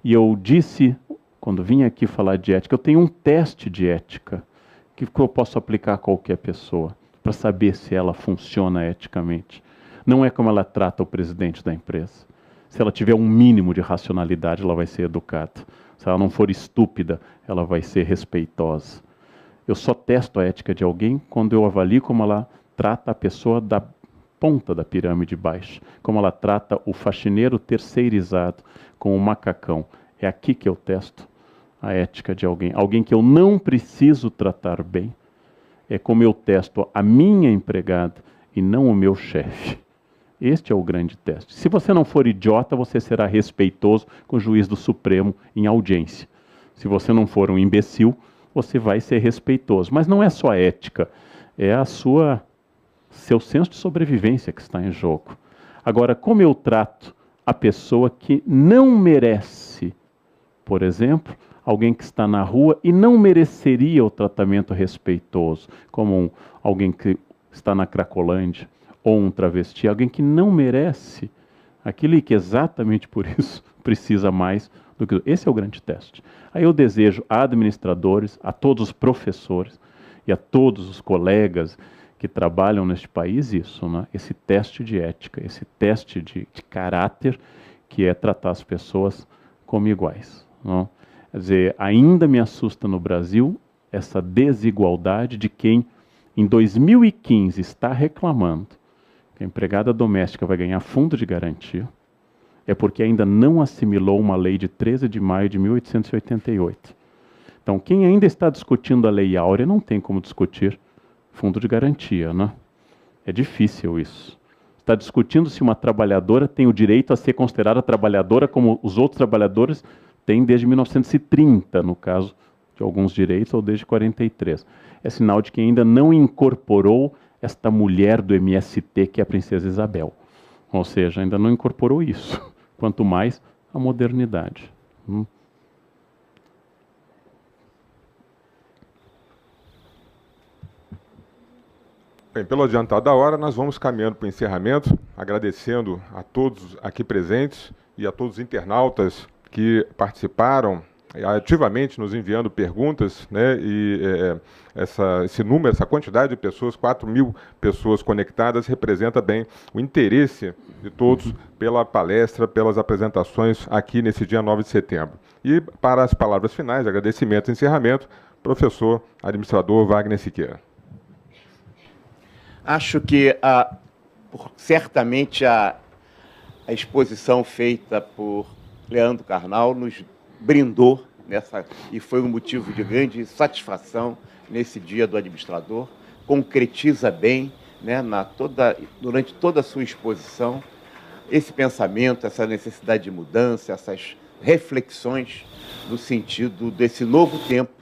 E eu disse, quando vim aqui falar de ética, eu tenho um teste de ética que eu posso aplicar a qualquer pessoa para saber se ela funciona eticamente. Não é como ela trata o presidente da empresa. Se ela tiver um mínimo de racionalidade, ela vai ser educada. Se ela não for estúpida, ela vai ser respeitosa. Eu só testo a ética de alguém quando eu avalio como ela trata a pessoa da ponta da pirâmide baixa, como ela trata o faxineiro terceirizado com o macacão. É aqui que eu testo a ética de alguém. Alguém que eu não preciso tratar bem. É como eu testo a minha empregada e não o meu chefe. Este é o grande teste. Se você não for idiota, você será respeitoso com o juiz do Supremo em audiência. Se você não for um imbecil, você vai ser respeitoso. Mas não é só a ética, é seu senso de sobrevivência que está em jogo. Agora, como eu trato a pessoa que não merece, por exemplo, alguém que está na rua e não mereceria o tratamento respeitoso, como alguém que está na Cracolândia, ou um travesti, alguém que não merece aquilo e que exatamente por isso precisa mais do que... Esse é o grande teste. Aí eu desejo a administradores, a todos os professores e a todos os colegas que trabalham neste país isso, né? Esse teste de ética, esse teste de caráter, que é tratar as pessoas como iguais. Não? Quer dizer, ainda me assusta no Brasil essa desigualdade de quem, em 2015, está reclamando que a empregada doméstica vai ganhar fundo de garantia, é porque ainda não assimilou uma lei de 13 de maio de 1888. Então, quem ainda está discutindo a Lei Áurea não tem como discutir fundo de garantia, né? É difícil isso. Está discutindo se uma trabalhadora tem o direito a ser considerada trabalhadora como os outros trabalhadores têm desde 1930, no caso de alguns direitos, ou desde 43. É sinal de que ainda não incorporou esta mulher do MST, que é a Princesa Isabel. Ou seja, ainda não incorporou isso. Quanto mais a modernidade. Bem, pelo adiantado da hora, nós vamos caminhando para o encerramento, agradecendo a todos aqui presentes e a todos os internautas que participaram ativamente nos enviando perguntas, né, e esse número, essa quantidade de pessoas, 4.000 pessoas conectadas, representa bem o interesse de todos pela palestra, pelas apresentações aqui nesse dia 9 de setembro. E para as palavras finais, agradecimento e encerramento, professor administrador Wagner Siqueira. Acho que, certamente, a exposição feita por Leandro Carnal nos brindou e foi um motivo de grande satisfação nesse dia do administrador. Concretiza bem, né, durante toda a sua exposição, esse pensamento, essa necessidade de mudança, essas reflexões no sentido desse novo tempo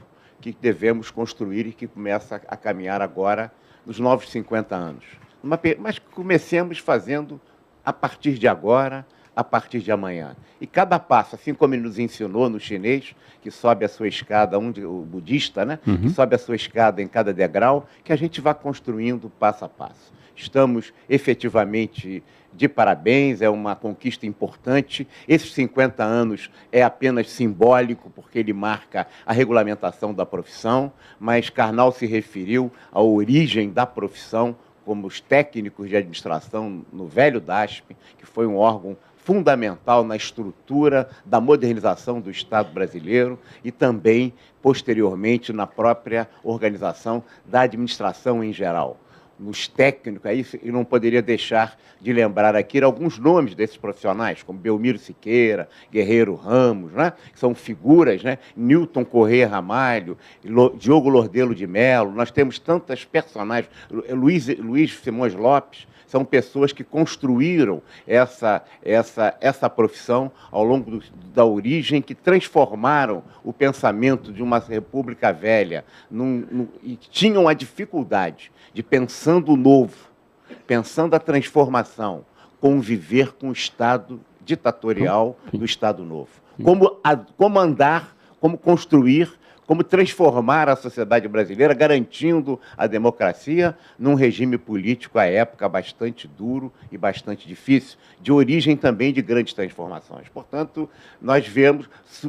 que devemos construir e que começa a caminhar agora nos novos 50 anos. Mas comecemos fazendo a partir de agora, a partir de amanhã. E cada passo, assim como ele nos ensinou no chinês, que sobe a sua escada, o budista, né? Que sobe a sua escada em cada degrau, que a gente vá construindo passo a passo. Estamos efetivamente de parabéns, é uma conquista importante. Esses 50 anos é apenas simbólico, porque ele marca a regulamentação da profissão, mas Carnal se referiu à origem da profissão, como os técnicos de administração no velho DASP, que foi um órgão fundamental na estrutura da modernização do Estado brasileiro e também, posteriormente, na própria organização da administração em geral. Nos técnicos, aí, e não poderia deixar de lembrar aqui alguns nomes desses profissionais, como Belmiro Siqueira, Guerreiro Ramos, né? Que são figuras, né? Newton Corrêa Ramalho, Diogo Lordelo de Mello, nós temos tantas personagens, Luiz Simões Lopes, são pessoas que construíram essa profissão ao longo da origem, que transformaram o pensamento de uma república velha e tinham a dificuldade de, pensando o novo, pensando a transformação, conviver com o Estado ditatorial do Estado Novo. Como andar, como construir, como transformar a sociedade brasileira, garantindo a democracia num regime político, à época, bastante duro e bastante difícil, de origem também de grandes transformações. Portanto, nós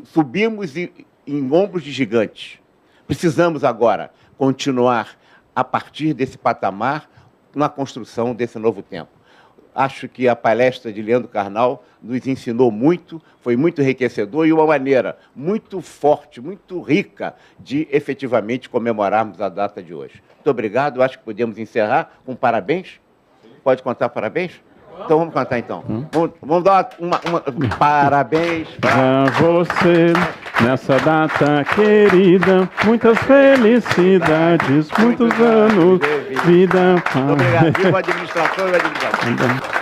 subimos em ombros de gigantes. Precisamos agora continuar a partir desse patamar na construção desse novo tempo. Acho que a palestra de Leandro Carnal nos ensinou muito, foi muito enriquecedor e uma maneira muito forte, muito rica de efetivamente comemorarmos a data de hoje. Muito obrigado, acho que podemos encerrar com parabéns. Pode contar parabéns? Então vamos cantar então. Vamos dar uma parabéns para você nessa data querida, muitas felicidades, muitos anos de vida. Obrigado. Viva a administração e a administração.